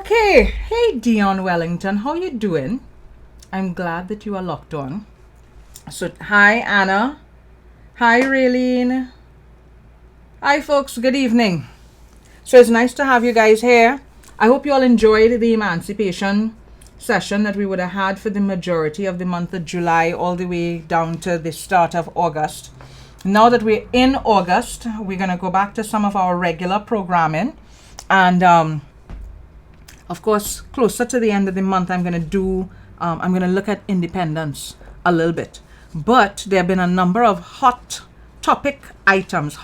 Okay, hey Dion Wellington, how you doing? I'm glad that you are locked on. So, hi Anna, hi Raylene, hi folks, good evening. So it's nice to have you guys here. I hope you all enjoyed the emancipation session that we would have had for the majority of the month of July all the way down to the start of August. Now that we're in August, we're going to go back to some of our regular programming. And of course, closer to the end of the month, I'm going to look at independence a little bit. But there have been a number of hot topic items,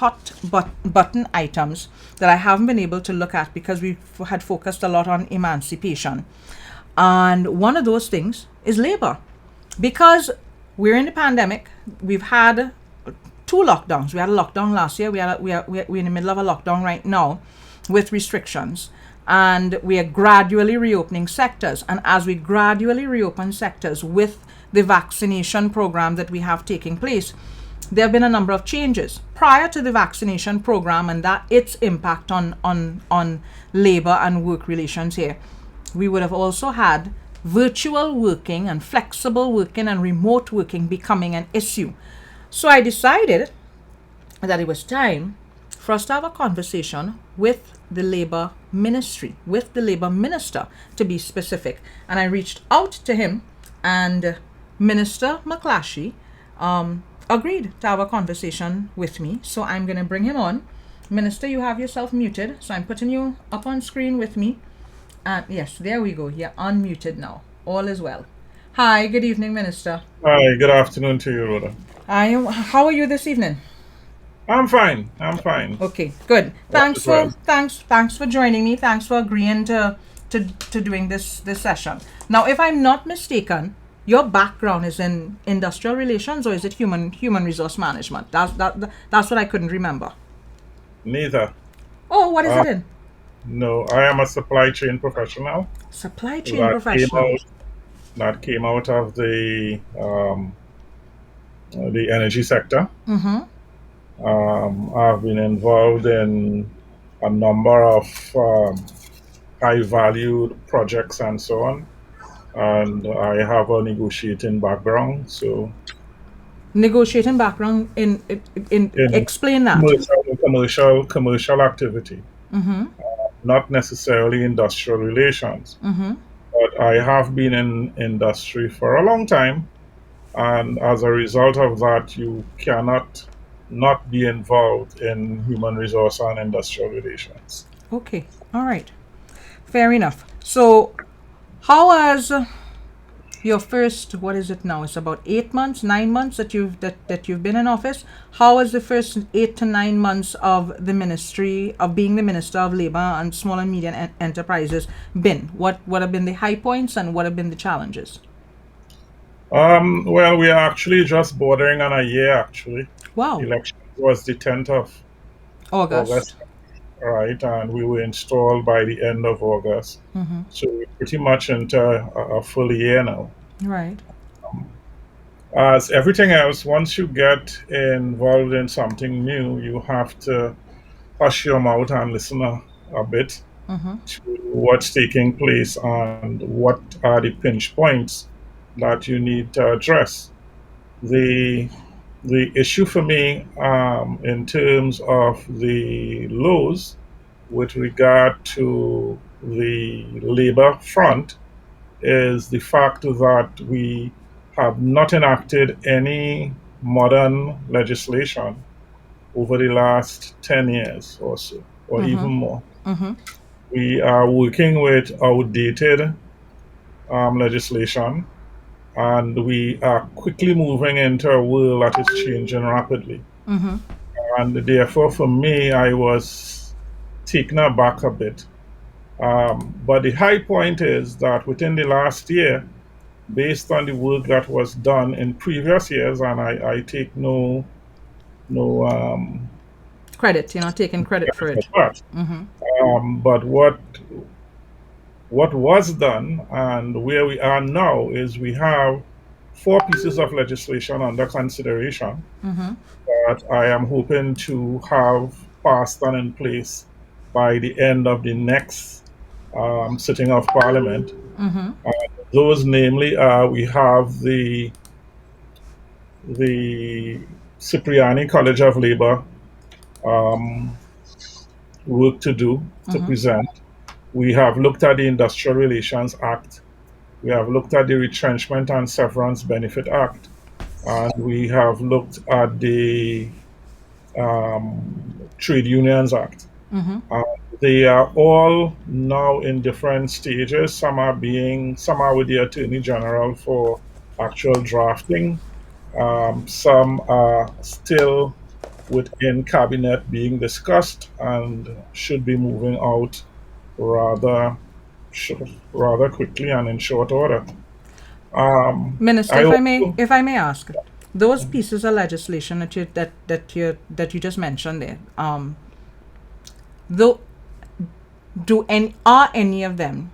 button items that I haven't been able to look at because we had focused a lot on emancipation. And one of those things is labor. Because we're in the pandemic, we've had two lockdowns. We had a lockdown last year. We're in the middle of a lockdown right now with restrictions. And we are gradually reopening sectors. And as we gradually reopen sectors with the vaccination program that we have taking place, there have been a number of changes prior to the vaccination program and that its impact on labor and work relations here. We would have also had virtual working and flexible working and remote working becoming an issue. So I decided that it was time for us to have a conversation with the labor ministry, with the labor minister to be specific. And I reached out to him and Minister McClashie agreed to have a conversation with me. So I'm going to bring him on. Minister, you have yourself muted. So I'm putting you up on screen with me. And yes, there we go. You're unmuted now. All is well. Hi, good evening, Minister. Hi, good afternoon to you, Rhoda. How are you this evening? I'm fine. I'm fine. Okay, good. All is well. Thanks for joining me. Thanks for agreeing to doing this session. Now, if I'm not mistaken, your background is in industrial relations or is it human resource management? That's what I couldn't remember. Neither. Oh, what is Uh, it in? no, I am a supply chain professional Supply chain that came professional. out that came out of the energy sector. Mm-hmm. I've been involved in a number of high valued projects and so on, and I have a negotiating background. So Negotiating background in in explain that. commercial activity, Mm-hmm. not necessarily industrial relations. Mm-hmm. But I have been in industry for a long time, and as a result of that, you cannot not be involved in human resource and industrial relations. Okay. All right. Fair enough. So, how has your first, what is it now? It's about 8 months, 9 months that you've been in office. How has the first 8 to 9 months of the ministry of being the Minister of Labor and Small and Medium Enterprises been? What have been the high points and what have been the challenges? Well, we are actually just bordering on a year, actually. Wow. Election was the 10th of August. August, right? And we were installed by the end of August. Mm-hmm. So we're pretty much into a full year now. Right. As everything else, once you get involved in something new, you have to hush your mouth and listen a bit Mm-hmm. to what's taking place and what are the pinch points that you need to address. The the issue for me in terms of the laws with regard to the labor front is the fact that we have not enacted any modern legislation over the last 10 years or so, or even Mm-hmm. more. Mm-hmm. We are working with outdated legislation, and we are quickly moving into a world that is changing rapidly. Mm-hmm. And therefore, for me, I was taken aback a bit. But the high point is that within the last year, based on the work that was done in previous years, and I take no Credit. You're not taking credit for credit for it. that. Mm-hmm. But what was done and where we are now is we have four pieces of legislation under consideration Mm-hmm. that I am hoping to have passed and in place by the end of the next sitting of Parliament. Mm-hmm. Those, namely, we have the Cipriani College of Labor um, work to do to Mm-hmm. present. We have looked at the Industrial Relations Act. We have looked at the Retrenchment and Severance Benefit Act. And we have looked at the Trade Unions Act. Mm-hmm. Uh, they are all now in different stages. Some are with the Attorney General for actual drafting. Some are still within cabinet being discussed and should be moving out rather rather quickly and in short order. Minister, I also, if I may ask, those pieces of legislation that you just mentioned there, though, are any of them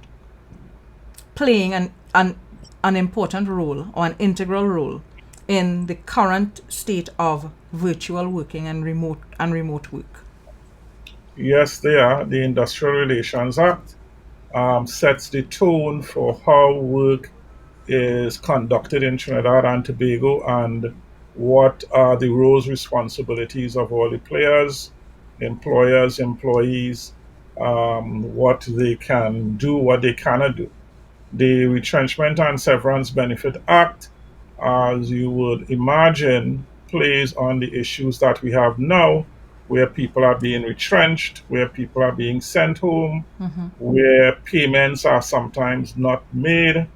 playing an important role or an integral role in the current state of virtual working and remote work? yes, they are. The Industrial Relations Act sets the tone for how work is conducted in Trinidad and Tobago and what are the roles, responsibilities of all the players, employers, employees, what they can do, what they cannot do. The Retrenchment and Severance Benefit Act, as you would imagine, plays on the issues that we have now, where people are being retrenched, where people are being sent home, where payments are sometimes not made,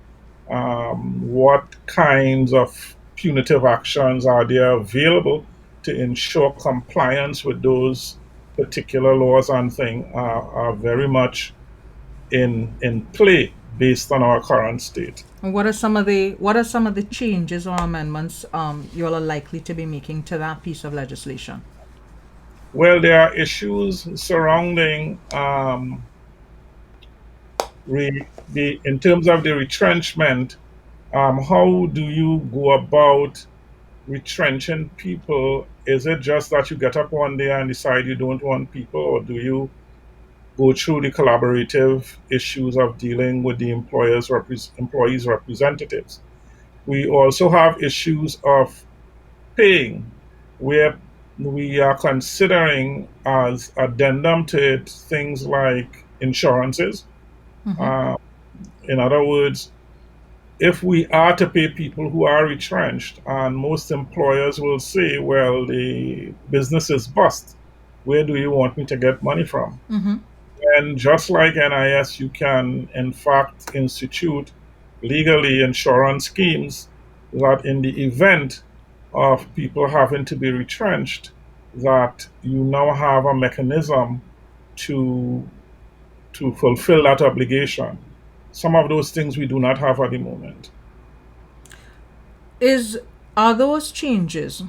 what kinds of punitive actions are there available to ensure compliance with those particular laws and things are very much in play based on our current state. And what are some of the changes or amendments you all are likely to be making to that piece of legislation? Well, there are issues surrounding in terms of the retrenchment. How do you go about retrenching people? Is it just that you get up one day and decide you don't want people, or do you go through the collaborative issues of dealing with the employees representatives? We also have issues of paying, where we are considering as addendum to it things like insurances. Mm-hmm. Uh, in other words, if we are to pay people who are retrenched, and most employers will say, well, the business is bust, where do you want me to get money from? Mm-hmm. And just like NIS, you can, in fact, institute legally insurance schemes that, in the event of people having to be retrenched, that you now have a mechanism to fulfill that obligation. Some of those things we do not have at the moment. Is Are those changes,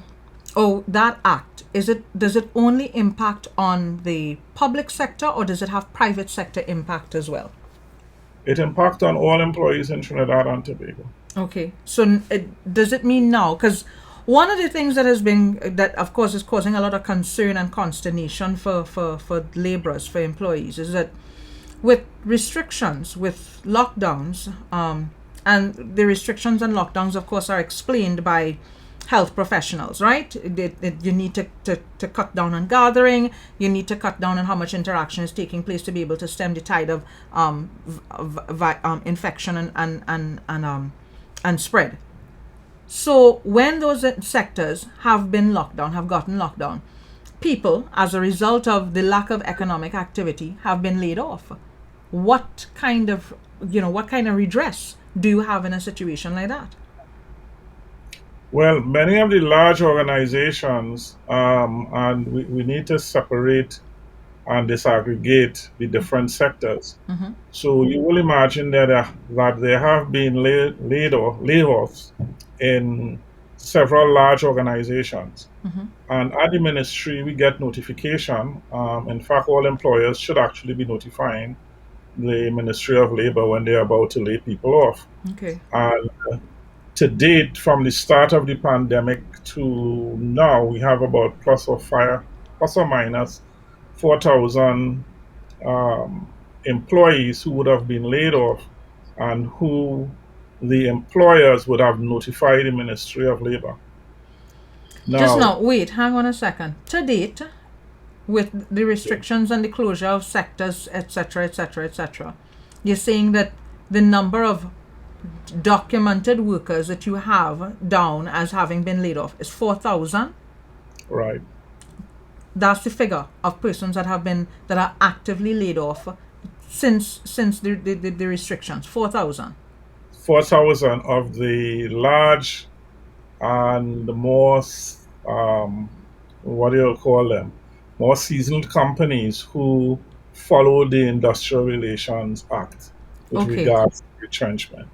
that act, does it only impact on the public sector, or does it have private sector impact as well? It impacts on all employees in Trinidad and Tobago. Okay, so does it mean now? Because one of the things that of course is causing a lot of concern and consternation for laborers, for employees, is that with restrictions, with lockdowns, and the restrictions and lockdowns, of course, are explained by health professionals, right? You need to cut down on gathering. You need to cut down on how much interaction is taking place to be able to stem the tide of infection and spread. So when those sectors have been locked down, have gotten locked down, people, as a result of the lack of economic activity, have been laid off. What kind of redress do you have in a situation like that? Well, many of the large organizations, and we need to separate and disaggregate the different sectors. Mm-hmm. So you will imagine that there have been layoffs in several large organizations. Mm-hmm. And at the ministry, we get notification. In fact, all employers should actually be notifying the Ministry of Labor when they're about to lay people off. Okay. And to date, from the start of the pandemic to now, we have about plus or minus 4,000 um, employees who would have been laid off and who the employers would have notified the Ministry of Labor. Just Now, now, wait, hang on a second. To date, with the restrictions and the closure of sectors, etc., etc., etc., you're saying that the number of documented workers that you have down as having been laid off is 4,000. right, That's the figure of persons that are actively laid off since the restrictions. 4,000. 4,000 of the large and the more, what do you call them, more seasoned companies who follow the Industrial Relations Act with Okay. regards to retrenchment.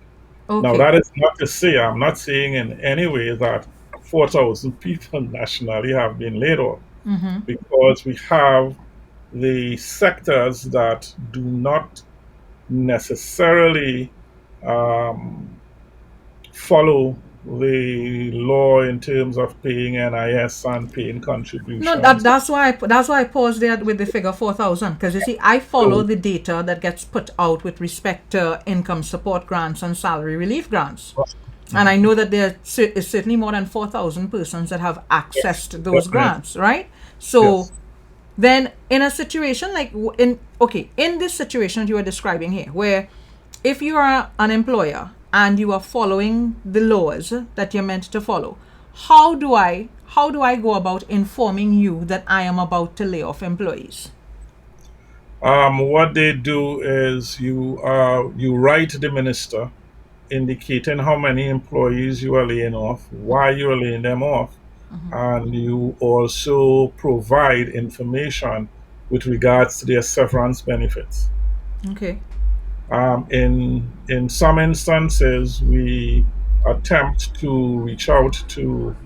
Now, Okay. that is not to say, I'm not saying in any way that 4,000 people nationally have been laid off, because we have the sectors that do not necessarily um, follow the law in terms of paying NIS and paying No, contributions. that's why I paused there with the figure 4,000, because you see, I follow So, the data that gets put out with respect to income support grants and salary relief grants, and I know that there is certainly more than 4,000 persons that have yes, accessed those definitely. grants, right? So Yes. then, in a situation like in this situation that you are describing here, where if you are an employer and you are following the laws that you're meant to follow, how do I go about informing you that I am about to lay off employees? What they do is you write the minister indicating how many employees you are laying off, why you are laying them off, and you also provide information with regards to their severance benefits. Okay. In some instances, we attempt to reach out to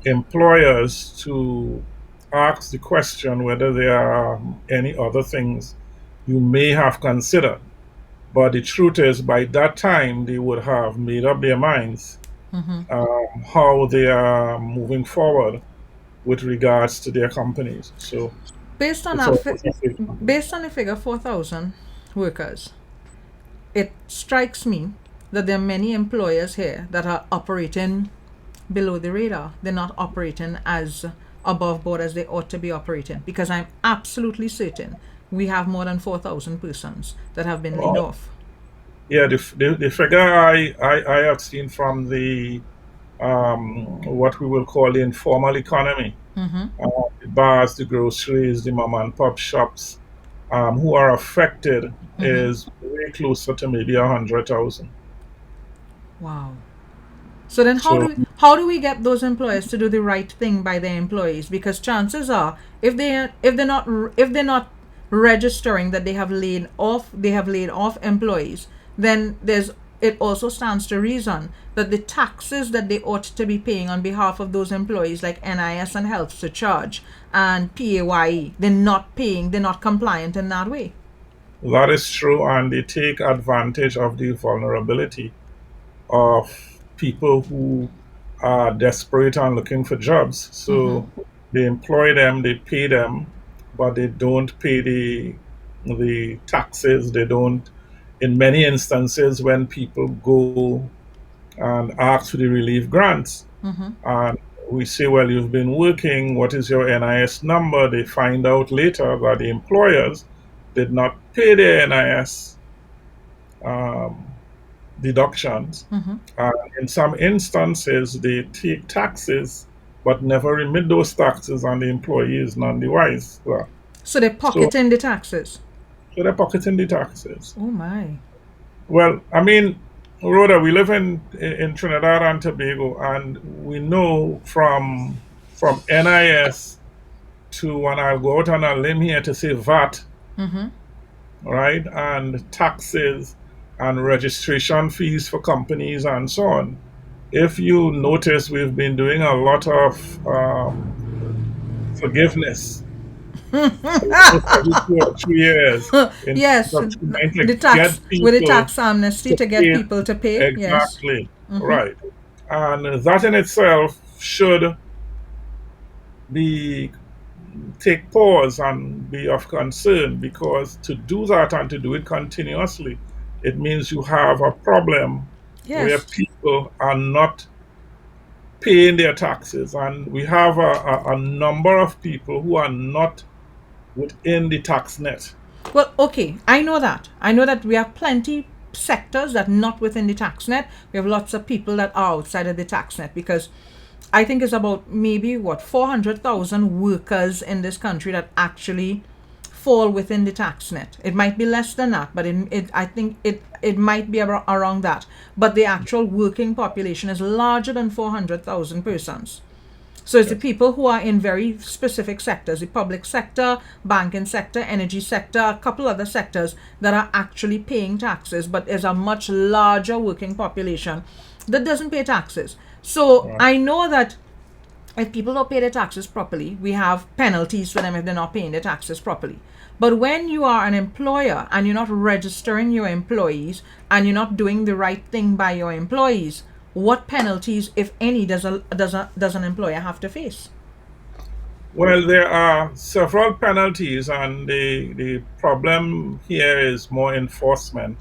employers to ask the question whether there are any other things you may have considered. But the truth is, by that time, they would have made up their minds how they are moving forward with regards to their companies. So Based on it's that, all conversation. based on the figure 4,000 workers, it strikes me that there are many employers here that are operating below the radar. They're not operating as above board as they ought to be operating, because I'm absolutely certain we have more than 4,000 persons that have been laid off. Yeah, the figure I have seen from the what we will call the informal economy, the bars, the groceries, the mom and pop shops, who are affected is way closer to maybe 100,000. Wow. So then So how do we get those employers to do the right thing by their employees? Because chances are, if they're not registering that they have laid off employees, then there's it also stands to reason that the taxes that they ought to be paying on behalf of those employees, like NIS and health surcharge and PAYE, they're not compliant in that way. that is true, and they take advantage of the vulnerability of people who are desperate and looking for jobs. So they employ them, they pay them, but they don't pay the taxes. They don't. In many instances, when people go and ask for the relief grants, and we say, "Well, you've been working. What is your NIS number?" They find out later that the employers did not pay their NIS um, deductions. And in some instances, they take taxes but never remit those taxes, and the employee is none the wiser. So they So, pocket in the taxes. so they're pocketing the taxes. Oh my. Well, I mean, Rhoda, we live in Trinidad and Tobago, and we know from NIS to, when I go out on a limb here to say VAT, right, and taxes and registration fees for companies and so on. If you notice, we've been doing a lot of forgiveness almost every 2 or 3 years in terms Yes, of trying to the get tax with the people tax amnesty to to get pay. people to pay. Yes. Exactly, right. And that in itself should be take pause and be of concern, because to do that and to do it continuously, it means you have a problem where Yes. people are not paying their taxes. And we have a number of people who are not within the tax net. Well, okay, I know that. I know that we have plenty sectors that not within the tax net. We have lots of people that are outside of the tax net because I think it's about maybe what 400,000 workers in this country that actually fall within the tax net. It might be less than that, but I think it might be around that. But the actual working population is larger than 400,000 persons. So it's the Yes. people who are in very specific sectors, the public sector, banking sector, energy sector, a couple other sectors that are actually paying taxes, but there's a much larger working population that doesn't pay taxes. So Right. I know that if people don't pay their taxes properly, we have penalties for them if they're not paying their taxes properly. But when you are an employer and you're not registering your employees and you're not doing the right thing by your employees, what penalties, if any, does an employer have to face? Well, there are several penalties, and the problem here is more enforcement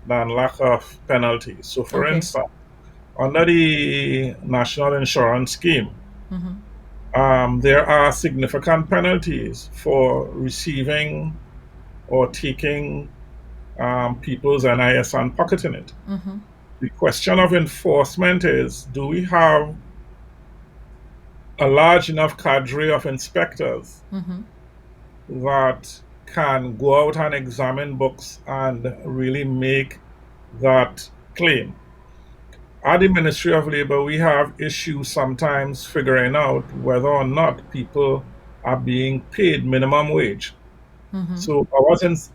than lack of penalties. So, for Okay. instance, under the National Insurance Scheme, there are significant penalties for receiving or taking people's NIS and pocketing it. The question of enforcement is, do we have a large enough cadre of inspectors that can go out and examine books and really make that claim? At the Ministry of Labor, we have issues sometimes figuring out whether or not people are being paid minimum wage. So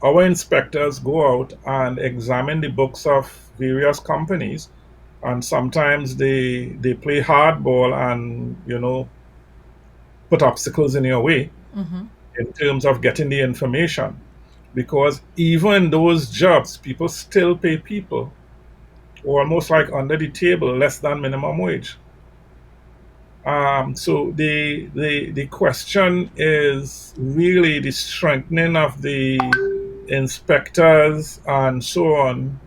our inspectors go out and examine the books of various companies, and sometimes they play hardball and put obstacles in your way in terms of getting the information. Because even those jobs, people still pay people almost like under the table, less than minimum wage. So the question is really the strengthening of the inspectors and so on.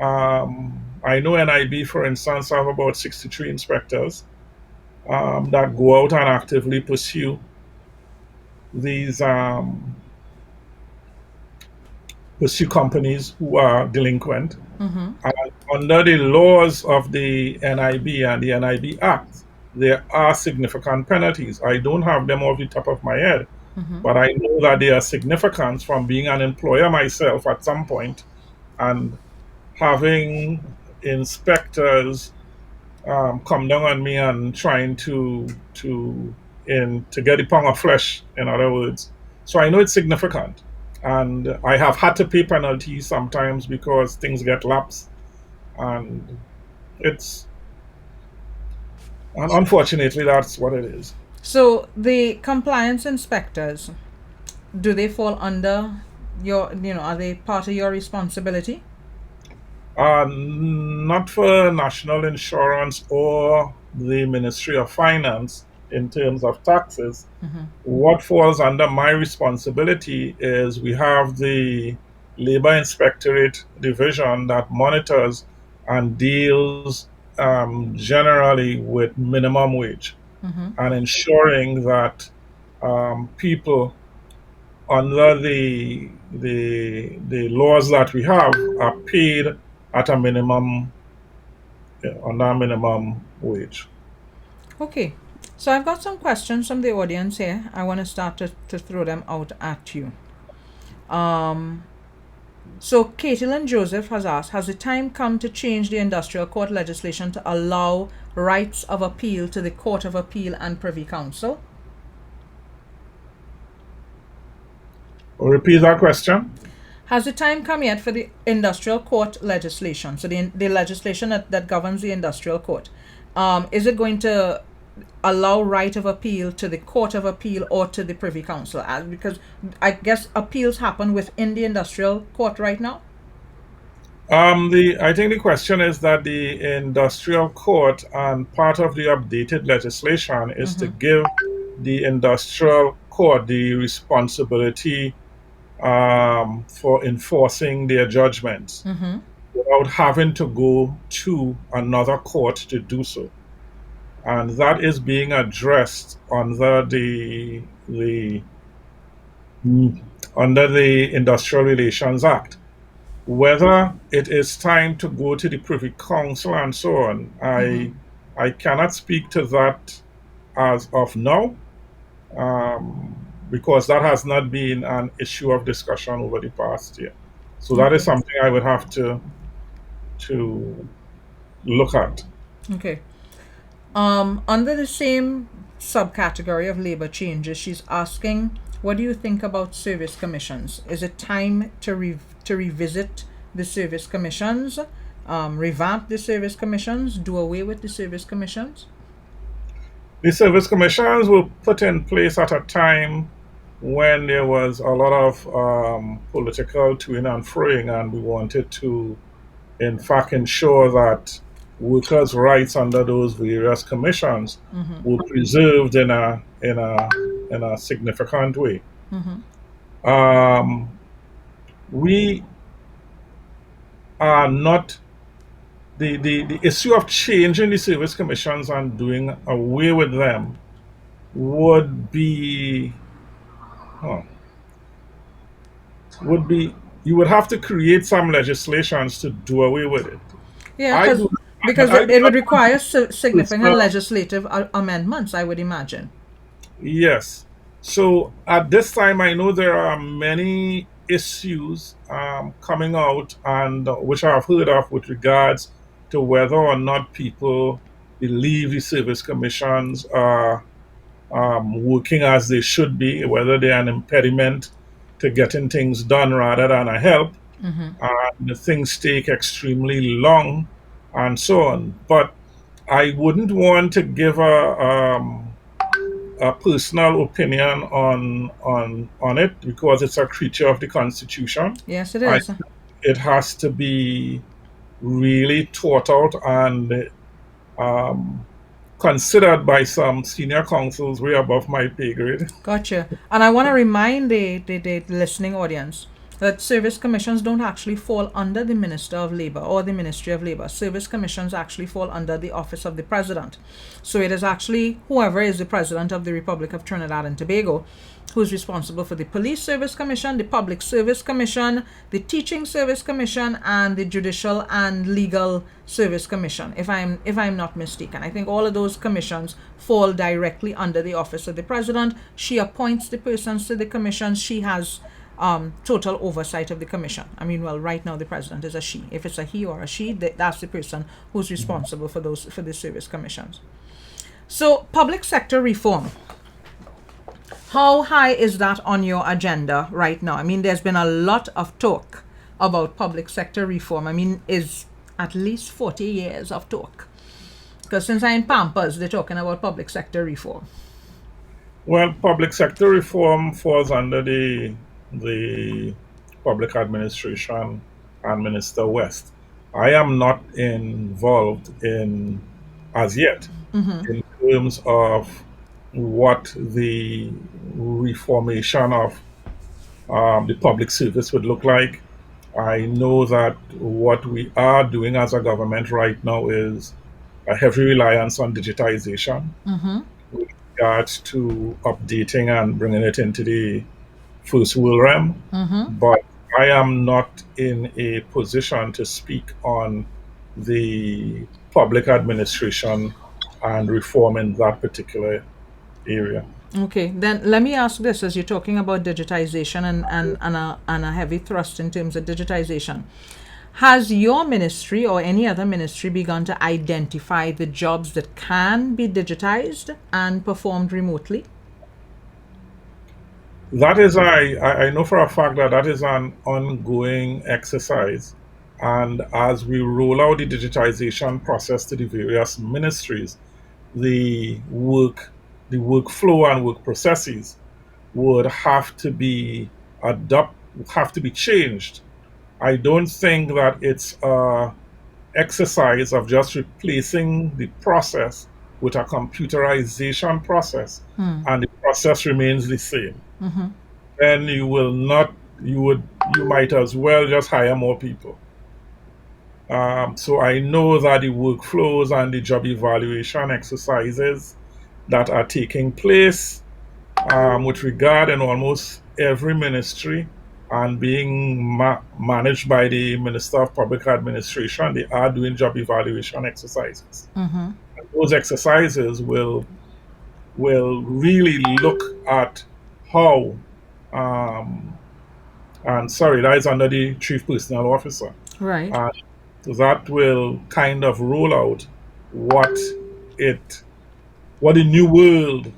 I know NIB, for instance, have about 63 inspectors that go out and actively these um, pursue companies who are delinquent. And under the laws of the NIB and the NIB Act, there are significant penalties. I don't have them off the top of my head, but I know that they are significant from being an employer myself at some point and having inspectors come down on me and trying to get a pound of flesh, in other words. So I know it's significant, and I have had to pay penalties sometimes because things get lapsed, and it's and unfortunately that's what it is. So the compliance inspectors, do they fall under are they part of your responsibility? Not for national insurance or the Ministry of Finance in terms of taxes. What falls under my responsibility is we have the Labor Inspectorate Division that monitors and deals generally with minimum wage and ensuring that people under the laws that we have are paid at a minimum under a minimum wage. Okay. So I've got some questions from the audience here. I want to start to throw them out at you. So Caitlin Joseph has asked, has the time come to change the industrial court legislation to allow rights of appeal to the Court of Appeal and Privy Council? Repeat that question. Has the time come yet for the industrial court legislation? So the legislation that governs the industrial court. Is it going to allow right of appeal to the Court of Appeal or to the Privy Council? Because I guess appeals happen within the industrial court right now. I think the question is that the industrial court, and part of the updated legislation is to give the industrial court the responsibility for enforcing their judgments Mm-hmm. without having to go to another court to do so. And that is being addressed mm, under the Industrial Relations Act. Whether it is time to go to the Privy Council and so on, Mm-hmm. I cannot speak to that as of now, because that has not been an issue of discussion over the past year. So that is Okay. something I would have to look at. Okay. Under the same subcategory of labor changes, she's asking, what do you think about service commissions? Is it time to revisit the service commissions, revamp the service commissions, do away with the service commissions? The service commissions were put in place at a time when there was a lot of political toing and froing, and we wanted to, in fact, ensure that workers' rights under those various commissions Mm-hmm. were preserved in a significant way. Mm-hmm. Um, we are not the issue of changing the service commissions and doing away with them would be huh, would be you would have to create some legislations to do away with it. Yeah, I do because I do it not would require significant personal legislative amendments, I would imagine. yes. So at this time, I know there are many issues coming out, and which I've heard of with regards to whether or not people believe the service commissions are working as they should be, whether they're an impediment to getting things done rather than a help, Mm-hmm. and the things take extremely long, and so on. But I wouldn't want to give a personal opinion on it because it's a creature of the Constitution. Yes, it I is. It has to be really thought out and um, considered by some senior counsels way above my pay grade. Gotcha. And I want to remind the listening audience that service commissions don't actually fall under the Minister of Labor or the Ministry of Labor. Service commissions actually fall under the Office of the President. So it is actually whoever is the President of the Republic of Trinidad and Tobago who's responsible for the Police Service Commission, the Public Service Commission, the Teaching Service Commission, and the Judicial and Legal Service Commission, if I'm not mistaken. I think all of those commissions fall directly under the Office of the President. She appoints the persons to the commissions. She has total oversight of the commission. I mean, well, right now the president is a she. If it's a he or a she, that's the person who's responsible for the service commissions. So, public sector reform. How high is that on your agenda right now? I mean, there's been a lot of talk about public sector reform. I mean, is at least 40 years of talk. Because since I'm in Pampers, they're talking about public sector reform. Well, public sector reform falls under the public administration and Minister West. I am not involved in as yet Mm-hmm. in terms of what the reformation of the public service would look like. I know that what we are doing as a government right now is a heavy reliance on digitization Mm-hmm. with regards to updating and bringing it into the first world realm. Mm-hmm. But I am not in a position to speak on the public administration and reform in that particular area. Okay, then let me ask this, as you're talking about digitization and a heavy thrust in terms of digitization. Has your ministry or any other ministry begun to identify the jobs that can be digitized and performed remotely? That is, I know for a fact that that is an ongoing exercise. And as we roll out the digitization process to the various ministries, the workflow and work processes would have to be have to be changed. I don't think that it's a exercise of just replacing the process with a computerization process, Hmm. and the process remains the same, Mm-hmm. then you will not, you might as well just hire more people. So I know that the workflows and the job evaluation exercises that are taking place with regard in almost every ministry and being managed by the Minister of Public Administration, they are doing job evaluation exercises. Mm-hmm. And those exercises will really look at how, um, and sorry, that is under the Chief Personnel Officer. Right. And that will kind of roll out what it, what the new world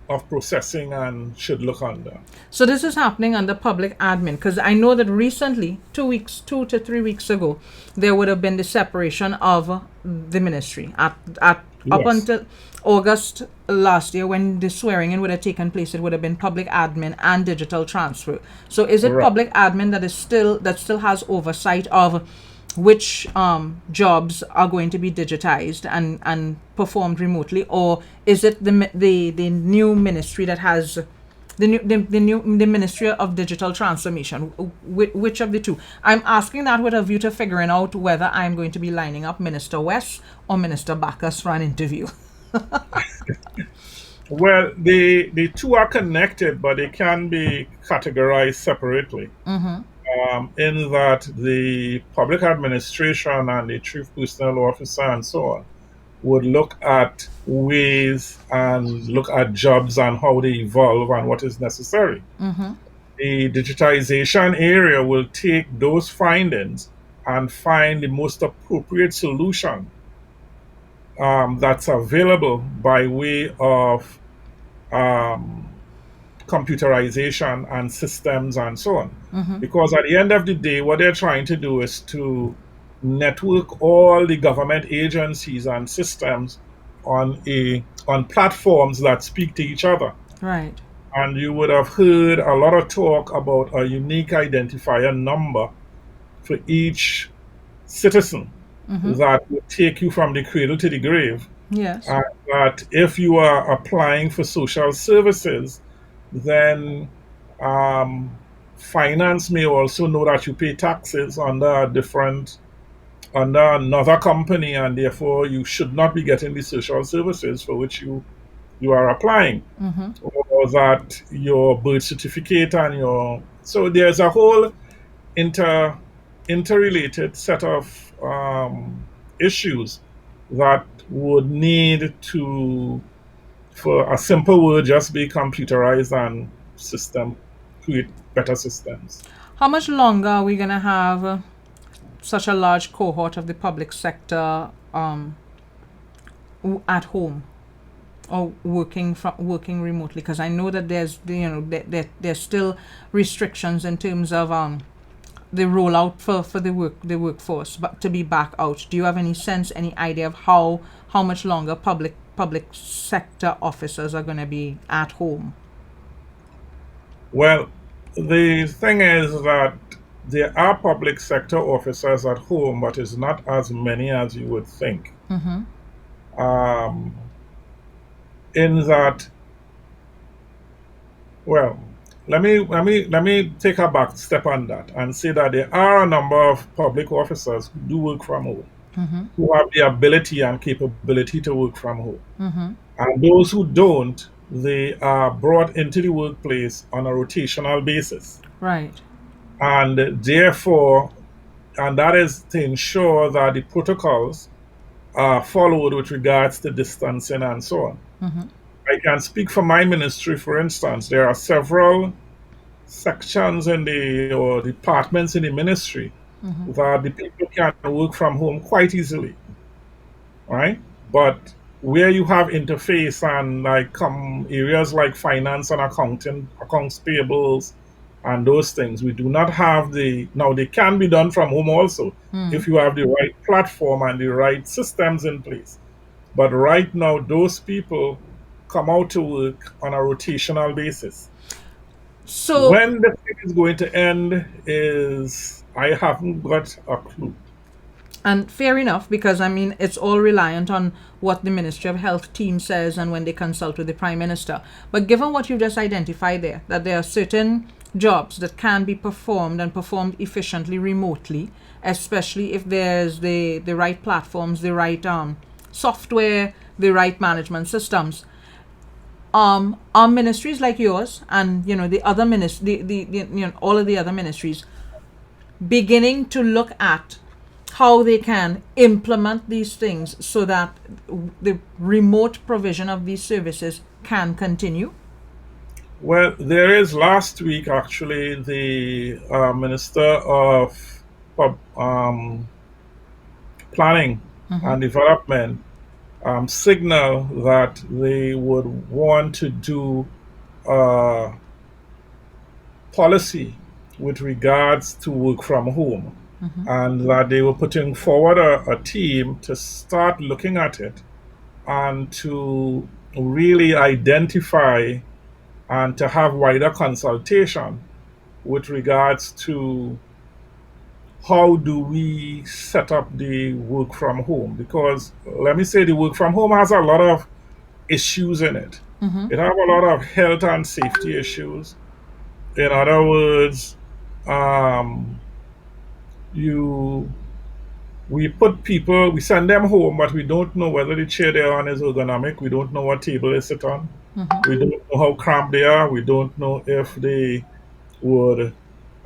of processing and should look under. So this is happening under public admin because I know that recently, 2 weeks, 2 to 3 weeks ago, there would have been the separation of the ministry at up Yes, until August last year when the swearing in would have taken place. It would have been public admin and digital transfer. So is it right. public admin that still has oversight of which jobs are going to be digitized and performed remotely, or is it the new ministry that has the Ministry of Digital Transformation? Which of the two? I'm asking that with a view to figuring out whether I'm going to be lining up Minister West or Minister Backus for an interview. Well, the two are connected, but they can be categorized separately. In that the public administration and the chief personnel officer and so on would look at ways and look at jobs and how they evolve and what is necessary. The digitization area will take those findings and find the most appropriate solution that's available by way of um, computerization and systems and so on. Because at the end of the day, what they're trying to do is to network all the government agencies and systems on platforms that speak to each other. Right. And you would have heard a lot of talk about a unique identifier number for each citizen that would take you from the cradle to the grave. Yes. And that if you are applying for social services, then um, finance may also know that you pay taxes under a different, under another company, and therefore you should not be getting the social services for which you are applying, or that your birth certificate and your, so there's a whole inter interrelated set of issues that would need to, for a simple word, just be computerized and system create better systems. How much longer are we gonna have such a large cohort of the public sector at home or working remotely? Because I know that there's still restrictions in terms of the rollout for the workforce, but to be back out. Do you have any sense, any idea of how much longer public sector officers are going to be at home? Well, the thing is that there are public sector officers at home, but it's not as many as you would think. Um, in that, well, let me take a back step on that and say that there are a number of public officers who do work from home, who have the ability and capability to work from home. And those who don't, they are brought into the workplace on a rotational basis. Right. And therefore, and that is to ensure that the protocols are followed with regards to distancing and so on. I can speak for my ministry, for instance. There are several sections in the or departments in the ministry that the people can work from home quite easily, right? But where you have interface and like areas like finance and accounting, accounts payables, and those things, we do not have the, now they can be done from home also if you have the right platform and the right systems in place. But right now, those people come out to work on a rotational basis. So When the thing is going to end is, I haven't got a clue. And fair enough, because I mean, it's all reliant on what the Ministry of Health team says and when they consult with the Prime Minister. But given what you just identified there, that there are certain jobs that can be performed and performed efficiently remotely, especially if there's the right platforms, the right software, the right management systems. Are ministries like yours and the other all of the other ministries beginning to look at how they can implement these things so that the remote provision of these services can continue? Well, there is last week actually the Minister of Planning and Development signal that they would want to do a policy with regards to work from home, and that they were putting forward a team to start looking at it and to really identify and to have wider consultation with regards to how do we set up the work from home. Because let me say, the work from home has a lot of issues in it. It have a lot of health and safety issues. In other words, um, you we put people, we send them home, but we don't know whether the chair they're on is ergonomic. We don't know what table they sit on. We don't know how cramped they are. We don't know if they would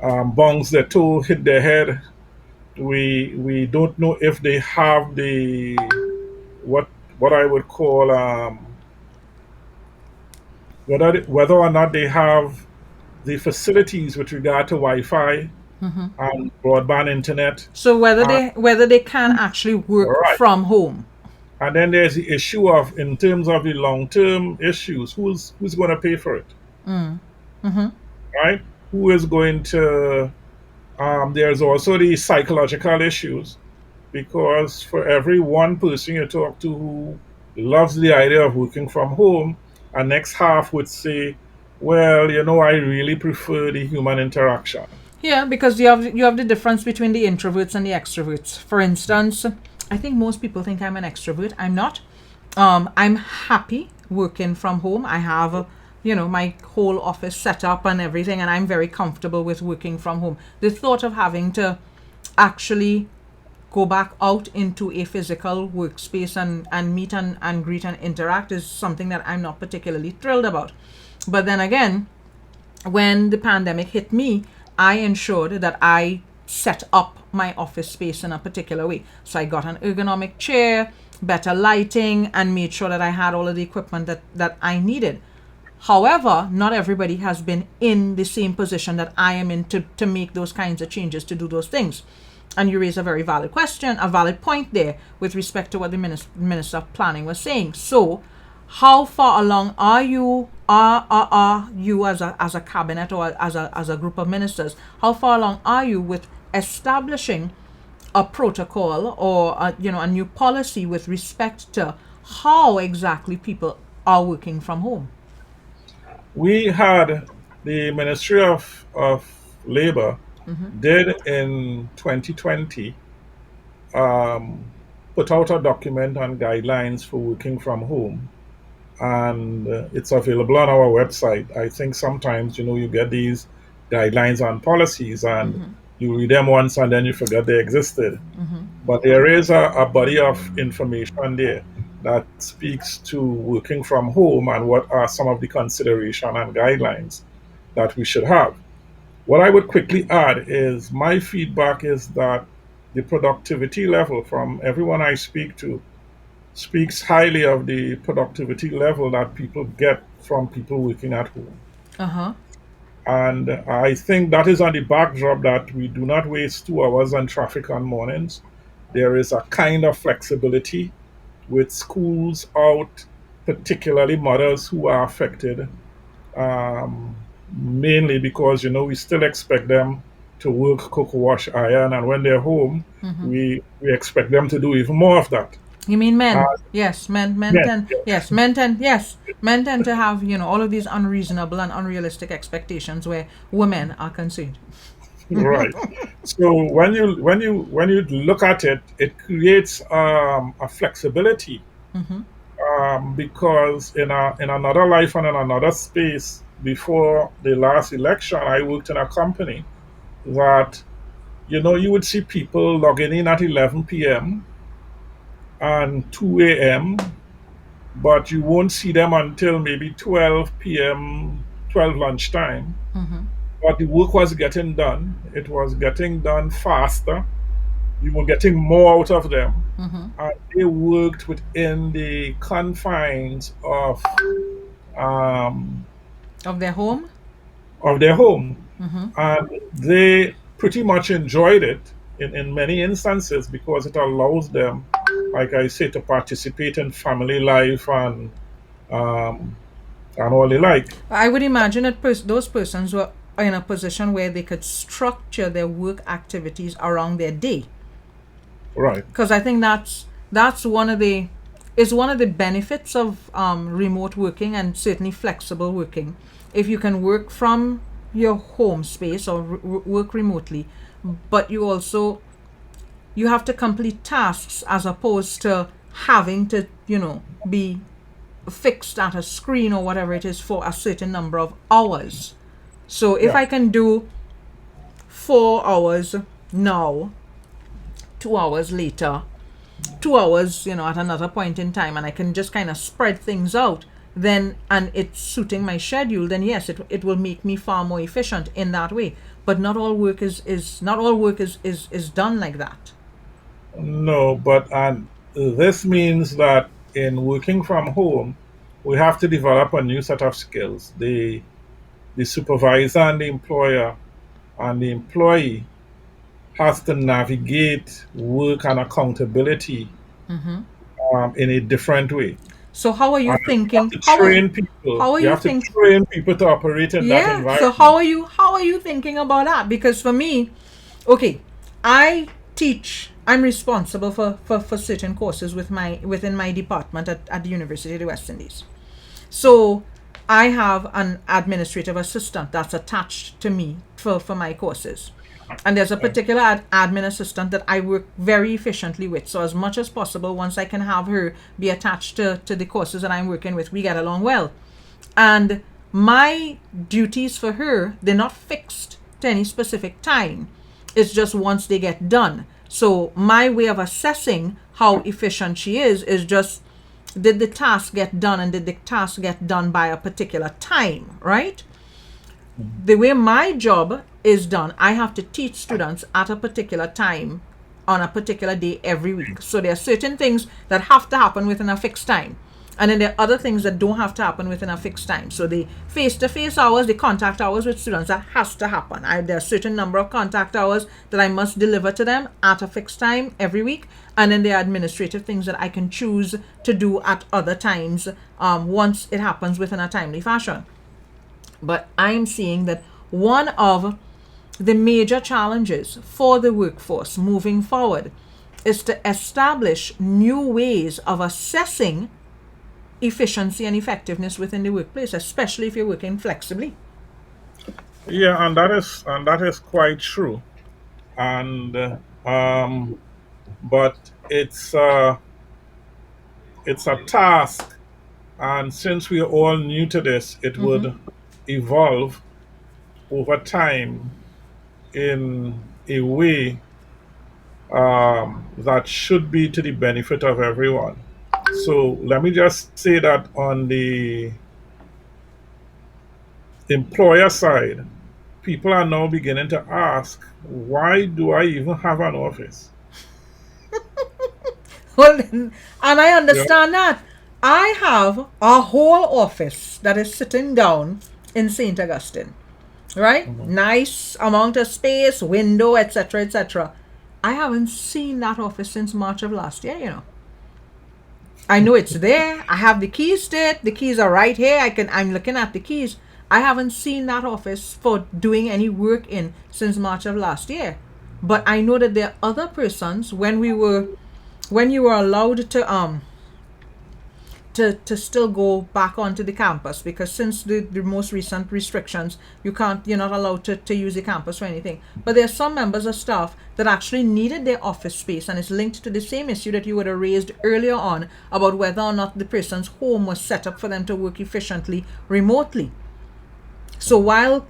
bounce their toe, hit their head. We don't know if they have the what what I would call whether or not they have the facilities with regard to Wi-Fi and broadband internet. So Uh, whether they can actually work right. from home. And then there's the issue of, in terms of the long-term issues, who's going to pay for it, right? Who is going to? There's also the psychological issues, because for every one person you talk to who loves the idea of working from home, a next half would say, "Well, I really prefer the human interaction." Yeah, because you have the difference between the introverts and the extroverts. For instance, I think most people think I'm an extrovert. I'm not. I'm happy working from home. I have my whole office set up and everything, and I'm very comfortable with working from home. The thought of having to actually go back out into a physical workspace and meet and greet and interact is something that I'm not particularly thrilled about. But then again, when the pandemic hit me, I ensured that I set up my office space in a particular way. So I got an ergonomic chair, better lighting, and made sure that I had all of the equipment that I needed. However, not everybody has been in the same position that I am in to make those kinds of changes, to do those things. And you raise a very valid question, a valid point there with respect to what the Minister of Planning was saying. So, how far along are you? Are you as a cabinet or as a group of ministers? How far along are you with establishing a protocol or a new policy with respect to how exactly people are working from home? We had the Ministry of Labor did in 2020 um, put out a document on guidelines for working from home, and it's available on our website. I think sometimes you get these guidelines and policies, and you read them once and then you forget they existed. But there is a body of information there that speaks to working from home and what are some of the consideration and guidelines that we should have. What I would quickly add is my feedback is that the productivity level from everyone I speak to speaks highly of the productivity level that people get from people working at home. Uh-huh. And I think that is on the backdrop that we do not waste 2 hours on traffic on mornings. There is a kind of flexibility with schools out, particularly mothers who are affected, mainly because we still expect them to work, cook, wash, iron, and when they're home, we expect them to do even more of that. You mean Uh, men? Yes, men yeah, tend, yes, men tend to have all of these unreasonable and unrealistic expectations where women are concerned. Right. So when you look at it, it creates a flexibility, because in another life and in another space before the last election, I worked in a company that you would see people logging in at 11 p.m. and 2 a.m., but you won't see them until maybe 12 p.m., 12 lunchtime. But the work was getting done. It was getting done faster. You were getting more out of them. And they worked within the confines um, Of their home. of their home. And they pretty much enjoyed it in many instances because it allows them, like I say, to participate in family life um, and all they like. I would imagine that those persons were in a position where they could structure their work activities around their day. Right. Because I think that's one of the benefits of remote working and certainly flexible working. If you can work from your home space or work remotely, but you have to complete tasks as opposed to having to be fixed at a screen or whatever it is for a certain number of hours. So if Yeah. I can do 4 hours now, 2 hours later, 2 hours, at another point in time, and I can just kind of spread things out, then, and it's suiting my schedule, then yes, it will make me far more efficient in that way. But not all work is done like that. No, but this means that in working from home, we have to develop a new set of skills. The supervisor and the employer and the employee has to navigate work and accountability in a different way. So how are you And you have thinking? to train people. How are You you have to think? train people to operate in that Yeah. So how environment. are you thinking about that? Because for me, okay, I teach. I'm responsible for certain courses within my department at the University of the West Indies. So I have an administrative assistant that's attached to me for my courses. And there's a particular admin assistant that I work very efficiently with. So as much as possible, once I can have her be attached to the courses that I'm working with, we get along well. And my duties for her, they're not fixed to any specific time. It's just once they get done. So my way of assessing how efficient she is just, did the task get done and did the task get done by a particular time, right? The way my job is done, I have to teach students at a particular time on a particular day every week. So there are certain things that have to happen within a fixed time. And then there are other things that don't have to happen within a fixed time. So the face-to-face hours, the contact hours with students, that has to happen. There are a certain number of contact hours that I must deliver to them at a fixed time every week. And then there are administrative things that I can choose to do at other times once it happens within a timely fashion. But I'm seeing that one of the major challenges for the workforce moving forward is to establish new ways of assessing efficiency and effectiveness within the workplace, especially if you're working flexibly. Yeah, and that is quite true. And but it's a task, and since we are all new to this, it would evolve over time in a way that should be to the benefit of everyone. So let me just say that on the employer side, people are now beginning to ask, why do I even have an office? Well, and I Yeah. understand that. I have a whole office that is sitting down in St. Augustine, right? Nice amount of space, window, etc., etc. I haven't seen that office since March of last year. I know it's there. I have the keys to it. The keys are right here. I'm looking at the keys. I haven't seen that office for doing any work in since March of last year. But I know that there are other persons when you were allowed to still go back onto the campus, because since the most recent restrictions, you're not allowed to use the campus for anything. But there are some members of staff that actually needed their office space, and it's linked to the same issue that you would have raised earlier on about whether or not the person's home was set up for them to work efficiently remotely. So while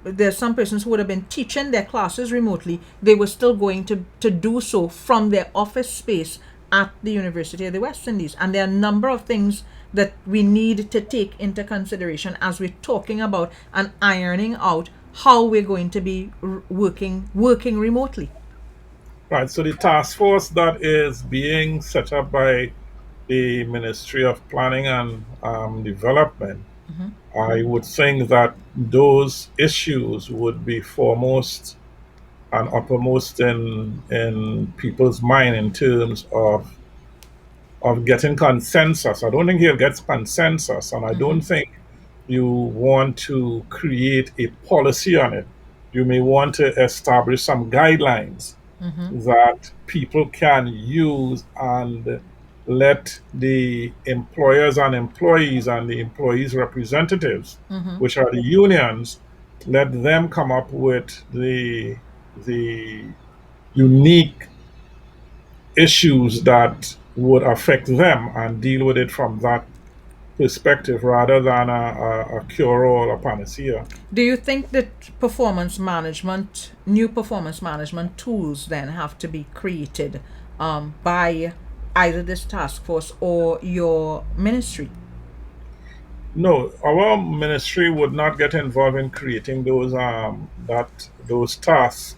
there's some persons who would have been teaching their classes remotely, they were still going to do so from their office space at the University of the West Indies. And there are a number of things that we need to take into consideration as we're talking about and ironing out how we're going to be working remotely. Right. So the task force that is being set up by the Ministry of Planning and Development, I would think that those issues would be foremost and uppermost in people's mind in terms of getting consensus. I don't think he'll get consensus, and I don't think you want to create a policy on it. You may want to establish some guidelines that people can use and let the employers and employees and the employees' representatives, which are the unions, let them come up with the unique issues that would affect them and deal with it from that perspective rather than a cure-all or panacea. Do you think that new performance management tools then have to be created by either this task force or your ministry? No, our ministry would not get involved in creating those tasks.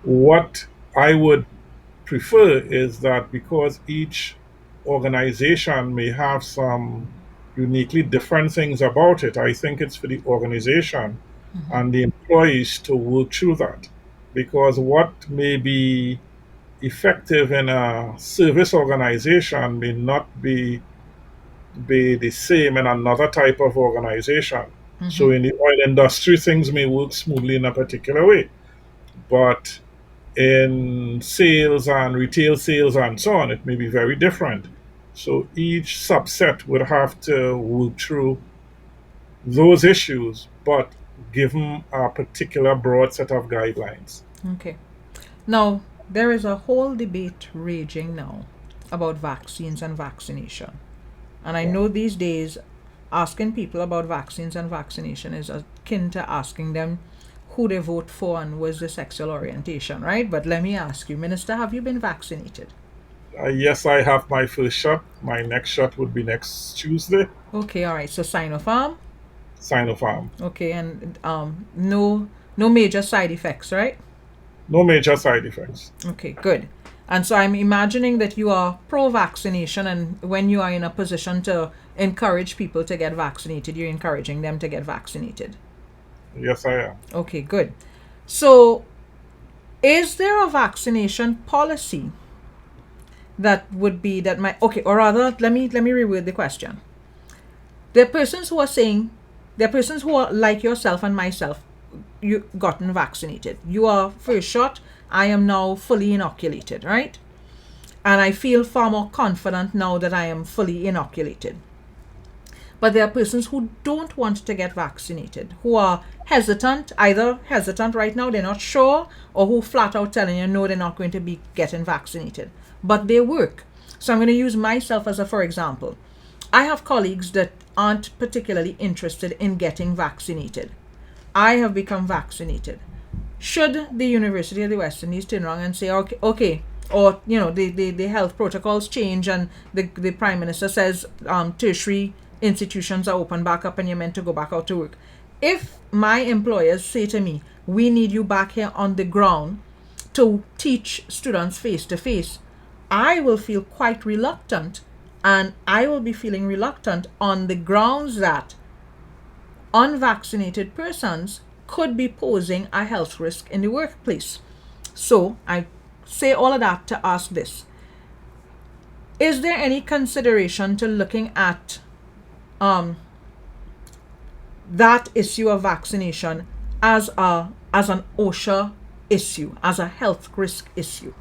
What I would prefer is that because each organization may have some uniquely different things about it, I think it's for the organization and the employees to work through that. Because what may be effective in a service organization may not be the same in another type of organization. So in the oil industry, things may work smoothly in a particular way, but in sales and retail sales and so on, it may be very different. So each subset would have to work through those issues, but given a particular broad set of guidelines. Okay. Now, there is a whole debate raging now about vaccines and vaccination. And I know these days asking people about vaccines and vaccination is akin to asking them who they vote for and what's their sexual orientation, right? But let me ask you, Minister, have you been vaccinated? Yes, I have my first shot. My next shot would be next Tuesday. Okay, all right. So Sinopharm? Sinopharm. Okay, and no major side effects, right? No major side effects. Okay, good. And so I'm imagining that you are pro-vaccination, and when you are in a position to encourage people to get vaccinated, you're encouraging them to get vaccinated. Yes, I am. Okay, good. So is there a vaccination policy that would be that might, okay, or rather, let me reword the question. There are persons who are like yourself and myself, you gotten vaccinated. You are first shot, I am now fully inoculated, right? And I feel far more confident now that I am fully inoculated. But there are persons who don't want to get vaccinated, who are either hesitant right now, they're not sure, or who flat out telling you, no, they're not going to be getting vaccinated. But they work. So I'm going to use myself as a for example. I have colleagues that aren't particularly interested in getting vaccinated. I have become vaccinated. Should the University of the West Indies turn around and say, okay, or the health protocols change and the Prime Minister says tertiary institutions are open back up and you're meant to go back out to work. If my employers say to me, we need you back here on the ground to teach students face to face, I will feel quite reluctant, and I will be feeling reluctant on the grounds that unvaccinated persons could be posing a health risk in the workplace. So I say all of that to ask this. Is there any consideration to looking at that issue of vaccination as an OSHA issue, as a health risk issue?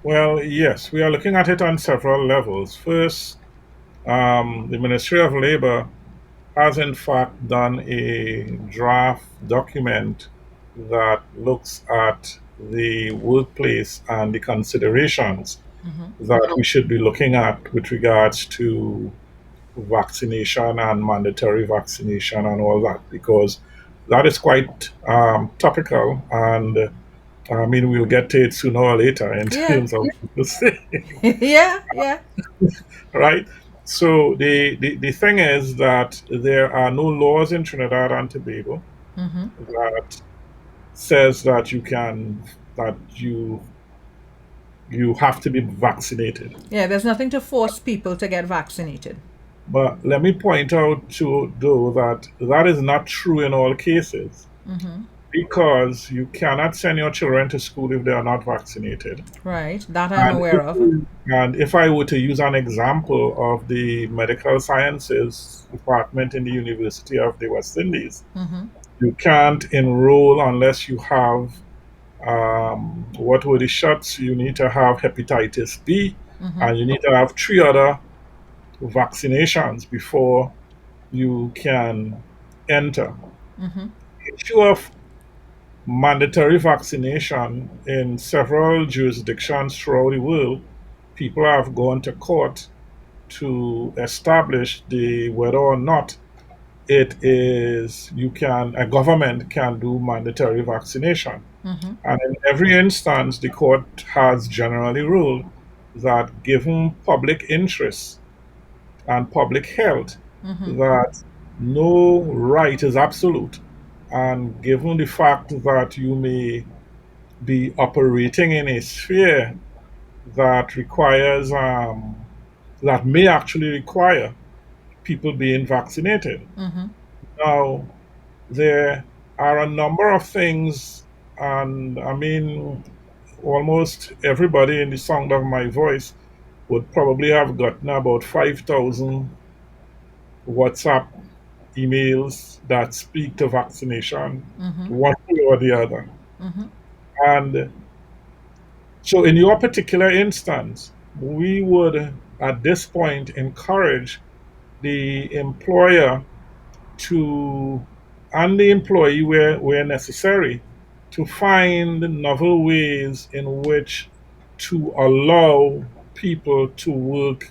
Well, yes, we are looking at it on several levels. First, the Ministry of Labor has in fact done a draft document that looks at the workplace and the considerations that we should be looking at with regards to vaccination and mandatory vaccination and all that, because that is quite topical. And I mean, we'll get to it sooner or later in Yeah. terms of people saying, Yeah, yeah. right? So the thing is that there are no laws in Trinidad and Tobago that says that you have to be vaccinated. Yeah, there's nothing to force people to get vaccinated. But let me point out to though that that is not true in all cases, because you cannot send your children to school if they are not vaccinated. Right, that I'm And aware of. if I were to use an example of the medical sciences department in the University of the West Indies, you can't enroll unless you have what were the shots? You need to have hepatitis B, and you need to have three other vaccinations before you can enter. Issue of mandatory vaccination in several jurisdictions throughout the world, people have gone to court to establish the whether or not it is you can a government can do mandatory vaccination. And in every instance, the court has generally ruled that given public interest and public health, that no right is absolute. And given the fact that you may be operating in a sphere that requires, that may actually require people being vaccinated. Now, there are a number of things, and I mean, almost everybody in the sound of my voice would probably have gotten about 5,000 WhatsApp emails that speak to vaccination, one way or the other. And so, in your particular instance, we would at this point encourage the employer to, and the employee where necessary, to find novel ways in which to allow people to work.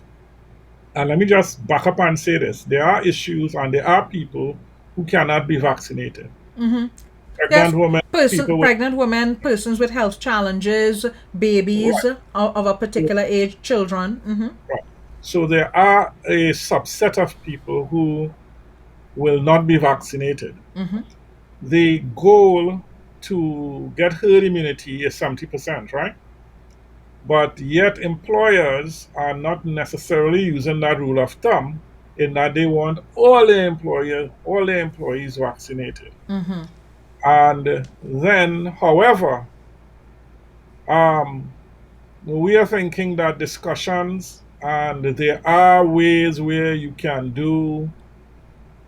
And let me just back up and say this: there are issues and there are people who cannot be vaccinated. Yes, Pregnant women, people with, pregnant women, persons with health challenges, babies right. of a particular age, children. Right. So there are a subset of people who will not be vaccinated. The goal to get herd immunity is 70%, right? But yet employers are not necessarily using that rule of thumb in that they want all their employees vaccinated. And then, however, um, we are thinking that discussions, and there are ways where you can do,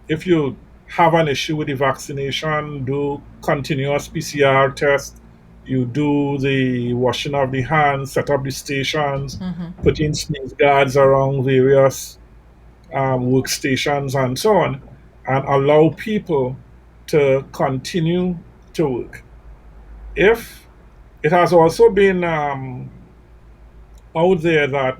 if you have an issue with the vaccination, do continuous PCR test, you do the washing of the hands, set up the stations, put in sneeze guards around various workstations and so on, and allow people to continue to work. If it has also been out there that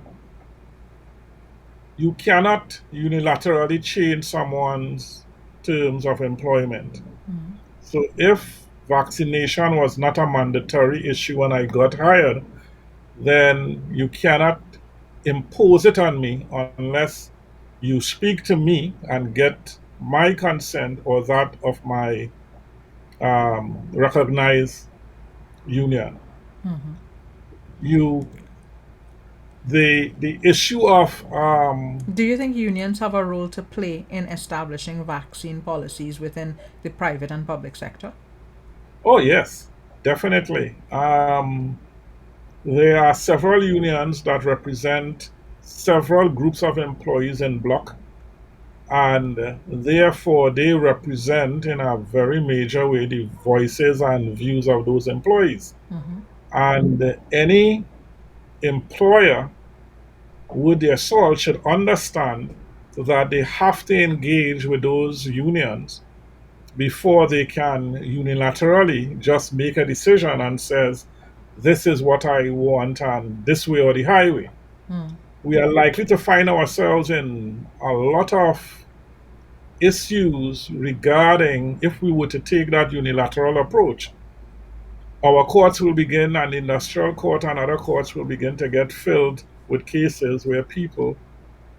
you cannot unilaterally change someone's terms of employment. So if vaccination was not a mandatory issue when I got hired, then you cannot impose it on me unless you speak to me and get my consent or that of my recognized union. You the issue of Do you think unions have a role to play in establishing vaccine policies within the private and public sector? oh yes, definitely. There are several unions that represent several groups of employees in block, and therefore they represent in a very major way the voices and views of those employees. And any employer with their soul should understand that they have to engage with those unions before they can unilaterally just make a decision and says, this is what I want and this way or the highway. We are likely to find ourselves in a lot of issues regarding if we were to take that unilateral approach. Our courts will begin, and industrial court and other courts will begin to get filled with cases where people,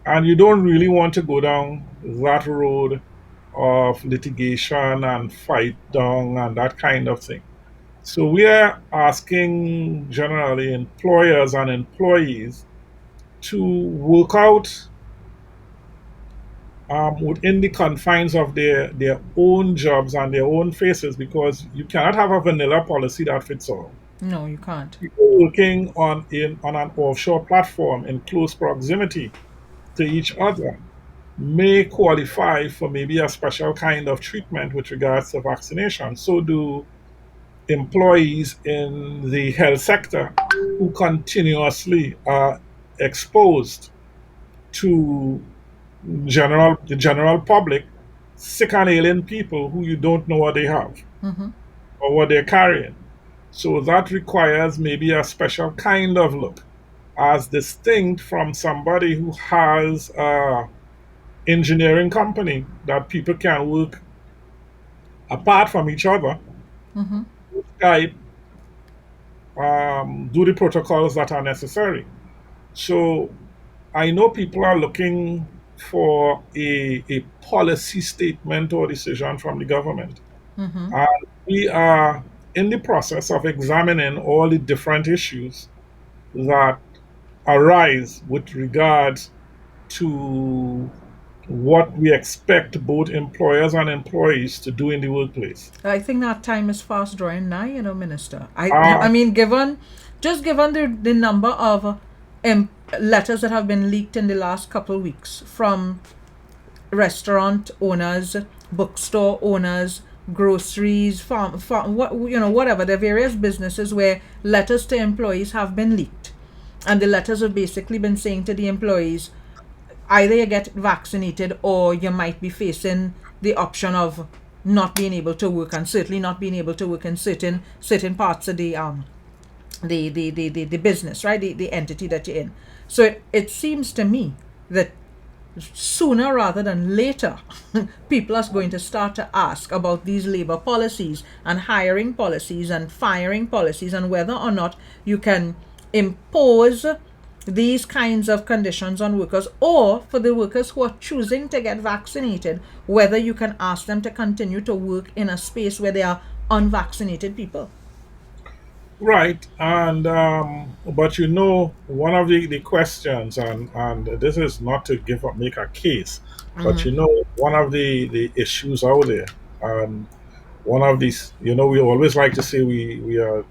and you don't really want to go down that road of litigation and fight down and that kind of thing. So we are asking generally employers and employees to work out within the confines of their own jobs and their own faces, because you cannot have a vanilla policy that fits all. No, you can't. People working on an offshore platform in close proximity to each other may qualify for maybe a special kind of treatment with regards to vaccination. So do employees in the health sector who continuously are exposed to the general public, sick and ailing people who you don't know what they have or what they're carrying. So that requires maybe a special kind of look, as distinct from somebody who has a engineering company that people can work apart from each other, Skype, do the protocols that are necessary. So I know people are looking for a policy statement or decision from the government. And we are in the process of examining all the different issues that arise with regards to what we expect both employers and employees to do in the workplace. I think that time is fast drawing nigh, Minister. I Uh, mean, given the number of letters that have been leaked in the last couple of weeks from restaurant owners, bookstore owners, groceries, whatever the various businesses where letters to employees have been leaked, and the letters have basically been saying to the employees, either you get vaccinated or you might be facing the option of not being able to work, and certainly not being able to work in certain parts of the business, right? The entity that you're in. So it seems to me that sooner rather than later, people are going to start to ask about these labor policies and hiring policies and firing policies, and whether or not you can impose these kinds of conditions on workers, or for the workers who are choosing to get vaccinated, whether you can ask them to continue to work in a space where there are unvaccinated people. right. And but one of the questions, and this is not to make a case, but one of the issues out there, one of these, we always like to say we are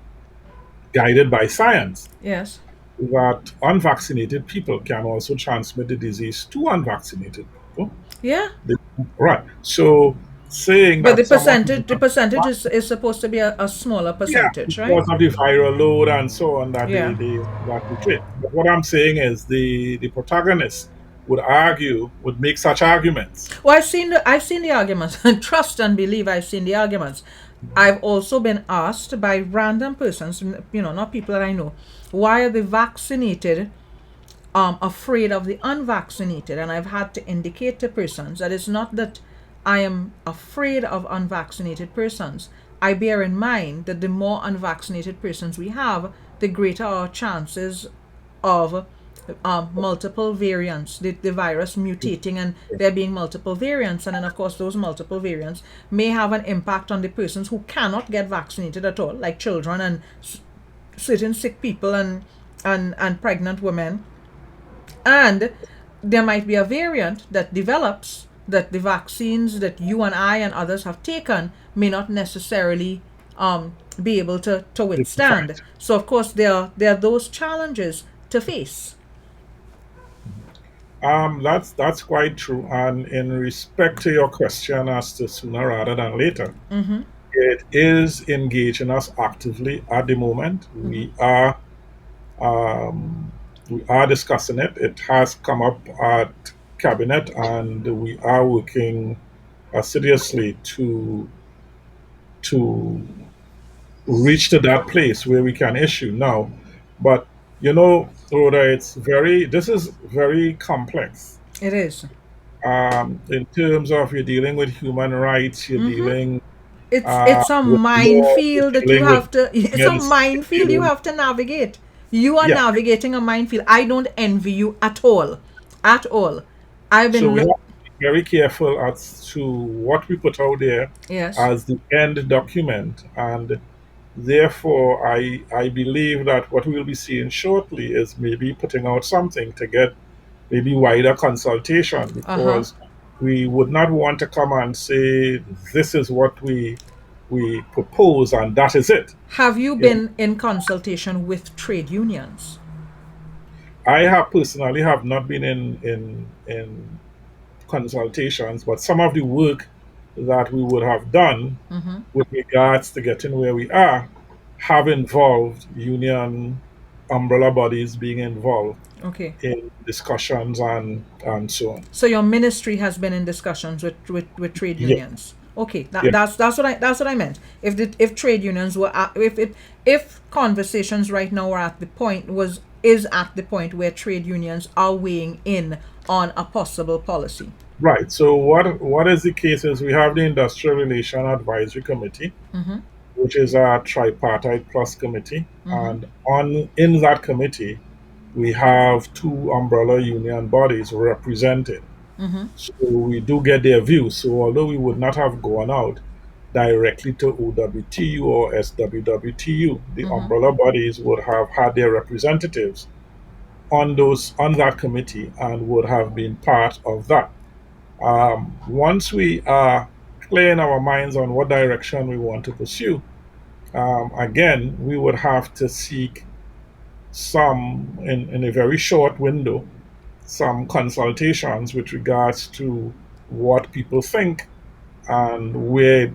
guided by science, Yes. that unvaccinated people can also transmit the disease to unvaccinated people. Yeah. They- right. So saying But that someone the percentage is supposed to be a smaller yeah, percentage, right? because of the viral load and so on that Yeah. they treat. But what I'm saying is the protagonist would make such arguments. Well, I've seen the arguments. Trust and believe, I've seen the arguments. I've also been asked by random persons, not people that I know, why are the vaccinated afraid of the unvaccinated? And I've had to indicate to persons that it's not that I am afraid of unvaccinated persons. I bear in mind that the more unvaccinated persons we have, the greater our chances of multiple variants, the virus mutating and there being multiple variants. And then, of course, those multiple variants may have an impact on the persons who cannot get vaccinated at all, like children and certain sick people and pregnant women. And there might be a variant that develops that the vaccines that you and I and others have taken may not necessarily be able to withstand. So, of course, there are those challenges to face. That's quite true. And in respect to your question as to sooner rather than later, it is engaging us actively at the moment. We are we are discussing it. It has come up at cabinet, and we are working assiduously to reach to that place where we can issue now. But Rhoda, this is very complex. It is. In terms of you're dealing with human rights, you're dealing It's a with law, you're minefield that you dealing with have to it's a unions, minefield you have to navigate. You are yeah. navigating a minefield. I don't envy you at all. At all. I've So been we have look to be very careful as to what we put out there Yes. as the end document, and therefore I believe that what we will be seeing shortly is maybe putting out something to get maybe wider consultation, Uh-huh. because we would not want to come and say this is what we propose and that is it. Have you You know, been in consultation with trade unions? I have personally have not been in consultations, but some of the work that we would have done with regards to getting where we are have involved union umbrella bodies being involved Okay. in discussions and so on. So your ministry has been in discussions with trade Yeah, unions. Okay, yeah, that's what I meant. If trade unions were if conversations right now are at the point was is at the point where trade unions are weighing in on a possible policy. right. So what is the case is we have the Industrial Relation Advisory Committee, which is a tripartite plus committee, and on in that committee we have two umbrella union bodies represented. So we do get their views. So although we would not have gone out directly to OWTU or SWWTU, the umbrella bodies would have had their representatives on that committee and would have been part of that. Once we are clear in our minds on what direction we want to pursue, again we would have to seek some in a very short window some consultations with regards to what people think and where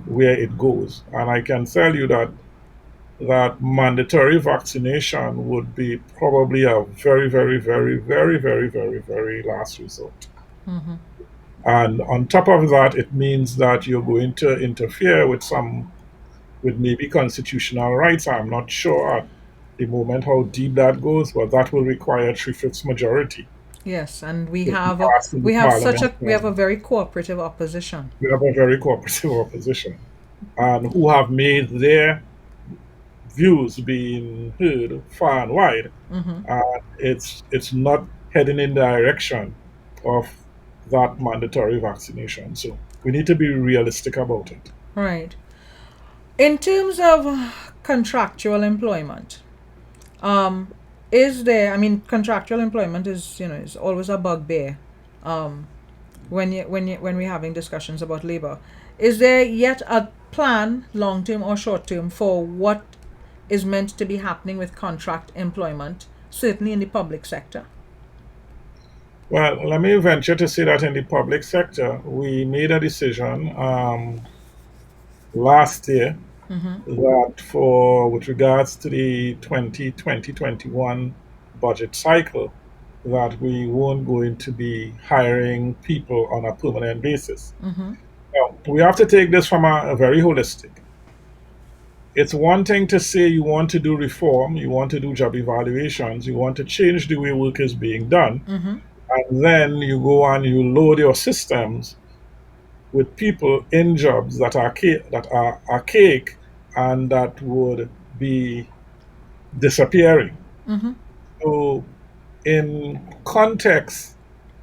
it goes. And I can tell you that mandatory vaccination would be probably a very, very, very, very, very, very, very last resort. And on top of that, it means that you're going to interfere with maybe constitutional rights. I'm not sure at the moment how deep that goes, but that will require three-fifths majority Yes, and to be passed in the parliament. we have a very cooperative opposition. We have a very cooperative opposition, and who have made their views being heard far and wide. It's not heading in the direction of that mandatory vaccination. So we need to be realistic about it. Right. In terms of contractual employment, um, is there? I mean, contractual employment is is always a bugbear. Um, when we're having discussions about labor, is there yet a plan, long term or short term, for what is meant to be happening with contract employment, certainly in the public sector? Well, let me venture to say that in the public sector, we made a decision last year that for with regards to the 2020-21 budget cycle, that we weren't going to be hiring people on a permanent basis. Now, we have to take this from a very holistic. It's one thing to say you want to do reform, you want to do job evaluations, you want to change the way work is being done, and then you go and you load your systems with people in jobs that are archaic and that would be disappearing. So, in context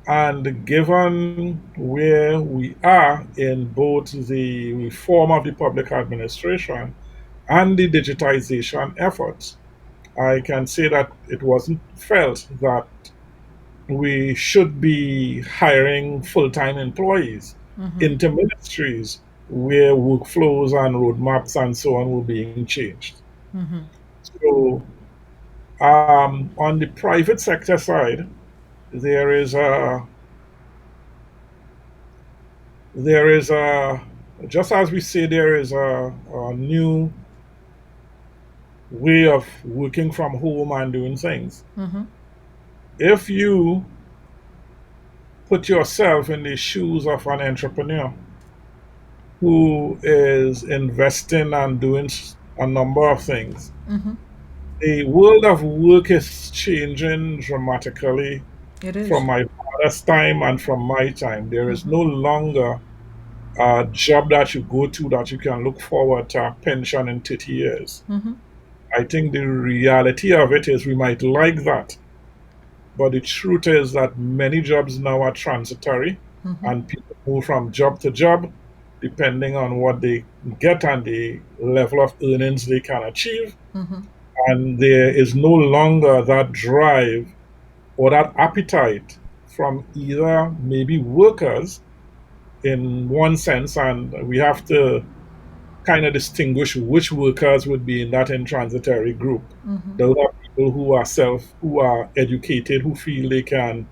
and given where we are in both the reform of the public administration and the digitization efforts, I can say that it wasn't felt that we should be hiring full time employees into ministries where workflows and roadmaps and so on were being changed. So, on the private sector side, there is a there is a just as we say there is a new way of working from home and doing things. If you put yourself in the shoes of an entrepreneur who is investing and doing a number of things, the world of work is changing dramatically It from is. my father's time and from my time. There is no longer a job that you go to that you can look forward to a pension in 30 years. I think the reality of it is we might like that, but the truth is that many jobs now are transitory and people move from job to job depending on what they get and the level of earnings they can achieve. And there is no longer that drive or that appetite from either maybe workers in one sense, and we have to kind of distinguish which workers would be in that intransitory group. Those are people who are educated, who feel they can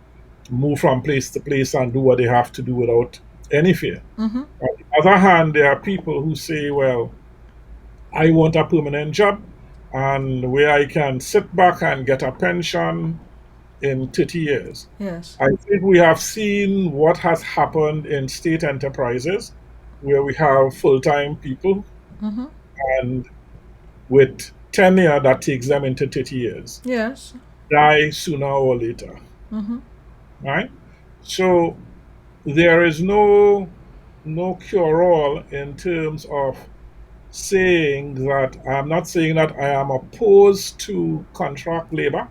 move from place to place and do what they have to do without any fear. On the other hand, there are people who say, well, I want a permanent job and where I can sit back and get a pension in 30 years. Yes. I think we have seen what has happened in state enterprises where we have full time people and with tenure that takes them into 30 years, Yes. die sooner or later, right? So there is no cure all in terms of saying that I'm not saying that I am opposed to contract labor.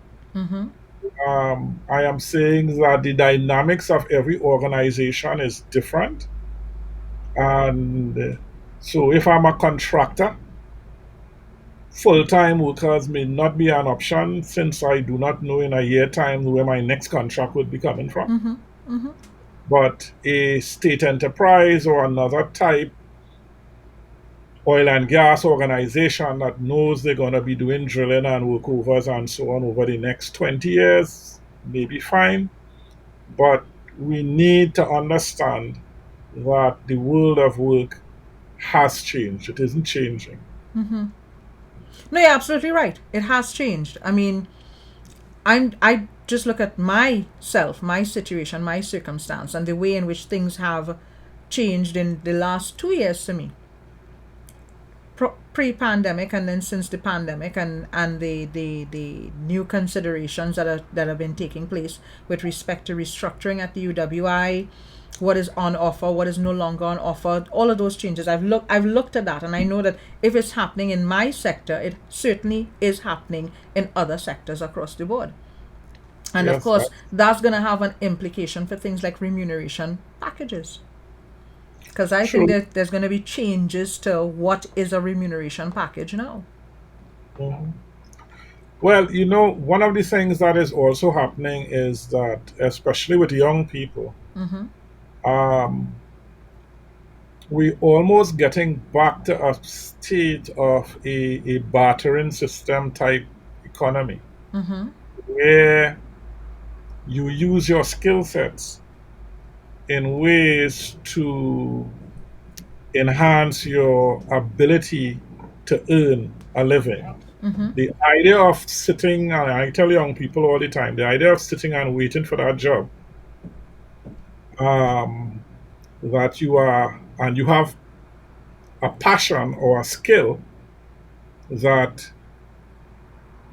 I am saying that the dynamics of every organization is different. And so if I'm a contractor, full time workers may not be an option since I do not know in a year time where my next contract would be coming from. But a state enterprise or another type oil and gas organization that knows they're going to be doing drilling and workovers and so on over the next 20 years may be fine. But we need to understand that the world of work has changed. It isn't changing. No, you're absolutely right. It has changed. I mean, I just look at myself, my situation, my circumstance, and the way in which things have changed in the last 2 years to me. Pre-pandemic and then since the pandemic and the new considerations that have been taking place with respect to restructuring at the UWI, what is on offer, what is no longer on offer, all of those changes. I've looked at that and I know that if it's happening in my sector, it certainly is happening in other sectors across the board. And of Yes, course, that's going to have an implication for things like remuneration packages. Because I think true. that there's going to be changes to what is a remuneration package now. Mhm. Well, one of the things that is also happening is that, especially with young people, um, we almost getting back to a state of a bartering system type economy where you use your skill sets in ways to enhance your ability to earn a living. The idea of sitting, and I tell young people all the time, the idea of sitting and waiting for that job um, that you are, and you have a passion or a skill that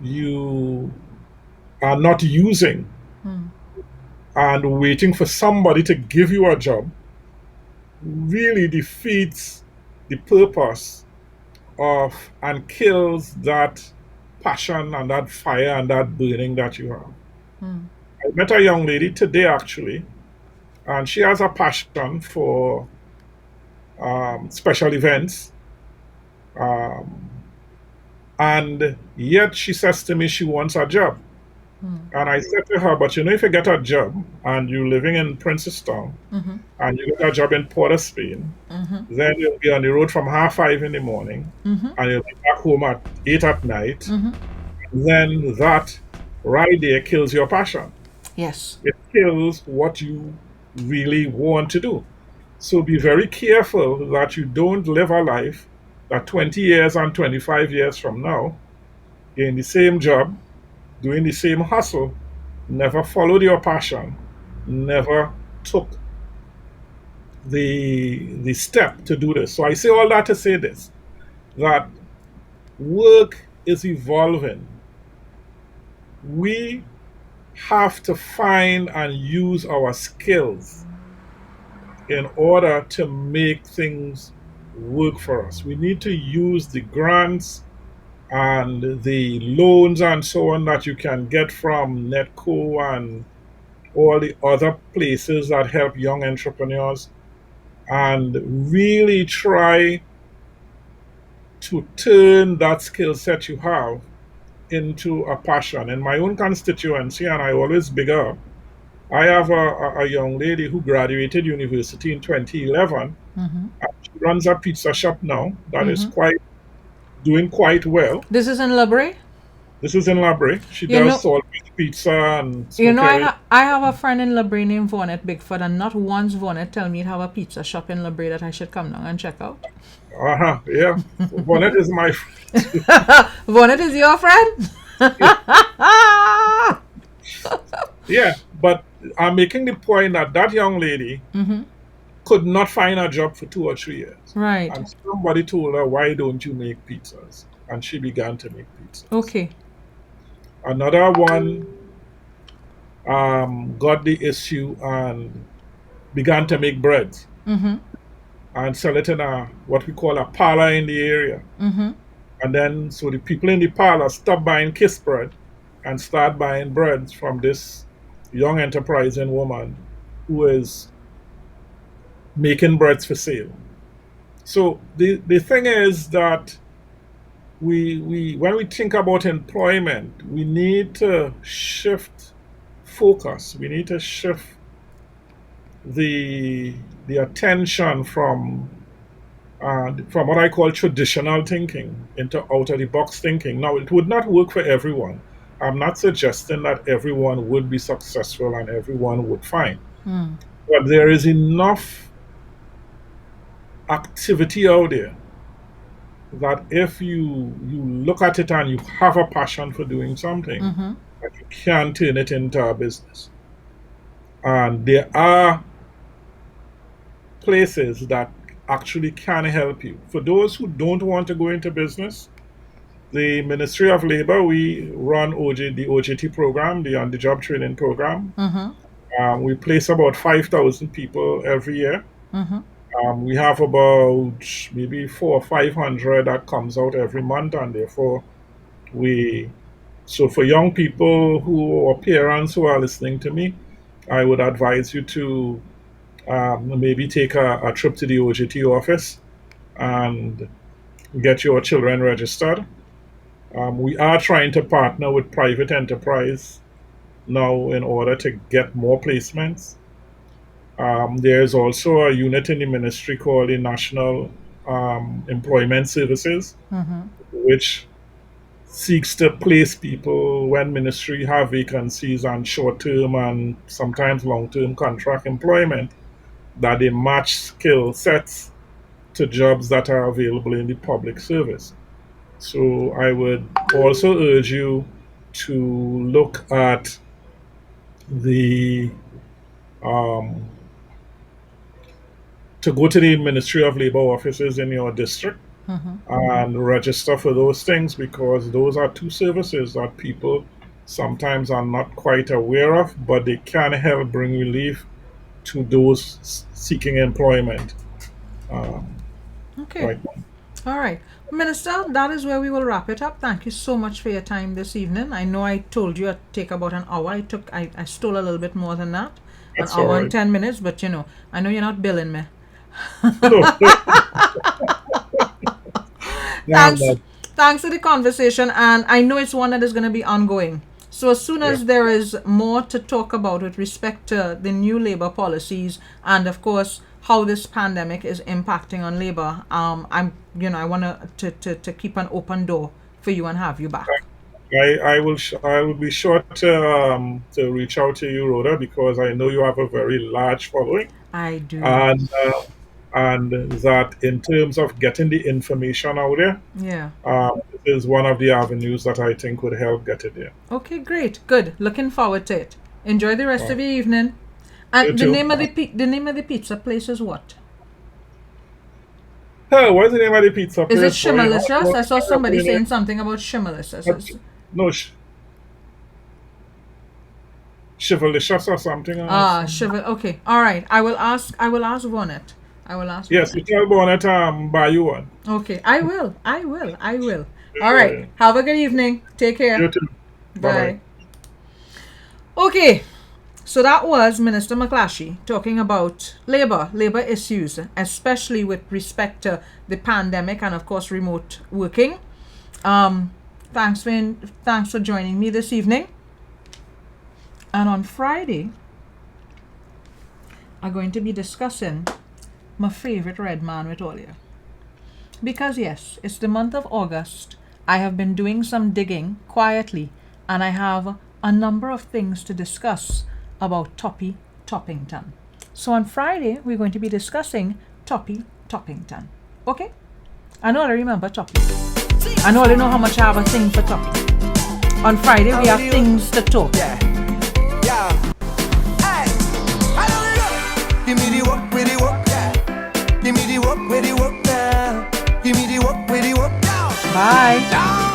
you are not using and waiting for somebody to give you a job really defeats the purpose of and kills that passion and that fire and that burning that you have. I met a young lady today actually, and she has a passion for special events. Um, and yet she says to me she wants a job. And I said to her, but if you get a job and you're living in Princestown and you get a job in Port of Spain, then you'll be on the road from 5:30 in the morning and you'll be back home at 8 at night. Then that right there kills your passion. Yes. It kills what you really want to do. So be very careful that you don't live a life that 20 years and 25 years from now, you're in the same job, doing the same hustle, never followed your passion, never took the step to do this. So I say all that to say this, that work is evolving. We have to find and use our skills in order to make things work for us. We need to use the grants and the loans and so on that you can get from Netco and all the other places that help young entrepreneurs, and really try to turn that skill set you have into a passion. In my own constituency, and I always big up, I have a young lady who graduated university in 2011. Mm-hmm. She runs a pizza shop now that is Mm-hmm. quite doing quite well. This is in Liberty. This is in Labrie. She You does know, salt pizza and smokery. I have a friend in Liberty named Vonnet Bigford, and not once Vonnet tell me he'd have a pizza shop in Liberty that I should come down and check out. Uh-huh, yeah. Bonnet is my friend. Vonnet is your friend? Yeah, but I'm making the point that that young lady Mm-hmm. could not find a job for 2 or 3 years. Right. And somebody told her, "Why don't you make pizzas?" And she began to make pizzas. Okay. Another one got the issue and began to make bread Mm-hmm. and sell it in a what we call a parlor in the area. Mm-hmm. And then so the people in the parlor stopped buying kiss bread and start buying bread from this young enterprising woman who is making breads for sale. So the thing is that we when we think about employment, we need to shift focus. We need to shift the the attention from what I call traditional thinking into out of the box thinking. Now, it would not work for everyone. I'm not suggesting that everyone would be successful and everyone would find, Mm. but there is enough activity out there that if you look at it and you have a passion for doing something, Mm-hmm. that you can turn it into a business. And there are places that actually can help you. For those who don't want to go into business, the Ministry of Labor, we run the OJT program, the on the job training program. Mm-hmm. We place about 5,000 people every year. Mm-hmm. We have about maybe 400 or 500 that comes out every month, and therefore we. So for young people who or parents who are listening to me, I would advise you to maybe take a trip to the OJT office and get your children registered. We are trying to partner with private enterprise now in order to get more placements. There's also a unit in the ministry called the National Employment Services, Mm-hmm. which seeks to place people when ministry have vacancies and short-term and sometimes long-term contract employment, that they match skill sets to jobs that are available in the public service. So I would also urge you to look at the um, to go to the Ministry of Labor offices in your district Mm-hmm. and register for those things, because those are two services that people sometimes are not quite aware of, but they can help bring relief to those seeking employment. Um, Okay. right. All right. Minister, that is where we will wrap it up. Thank you so much for your time this evening. I know I told you I'd take about an hour. I stole a little bit more than that. An That's all hour and right. 10 minutes, but I know you're not billing me. No, no, I'm Thanks. not. Thanks for the conversation, and I know it's one that is going to be ongoing. So as soon Yeah. as there is more to talk about with respect to the new labor policies and of course how this pandemic is impacting on labor, I want to keep an open door for you and have you back. I will be sure to reach out to you, Rhoda, because I know you have a very large following, I do. and and that in terms of getting the information out there, Yeah. is one of the avenues that I think would help get it there. Okay, great. Good. Looking forward to it. Enjoy the rest of your evening. And You the too. name of the name of the pizza place is what? Hey, what's the name of the pizza Is it place, boy? Shimalicious? I saw Hurry up with somebody the name. saying something about Shimalicious. No, Chivalicious or something. Shiva. Okay, all right. I will ask. I will ask Vonnet. I will ask Yes, you Vonnet. tell Bonnet buy you one. Okay, I will. I will. I will. All right. Yeah. Have a good evening. Take care. You too. Bye bye. Bye. Okay. So that was Minister McClashie talking about labor issues, especially with respect to the pandemic and of course remote working. Um, thanks for joining me this evening. And on Friday, I'm going to be discussing my favorite red man with all you. Because yes, it's the month of August. I have been doing some digging quietly, and I have a number of things to discuss about Toppy Toppington. So on Friday, we're going to be discussing Toppy Toppington. Okay? I know I remember Toppy. I know I know how much I have a thing for Toppy. On Friday, we have things to talk. Yeah. Hey, give me the work with the work. Yeah. Give me the work with the work now. Give me the work with the work now. Bye.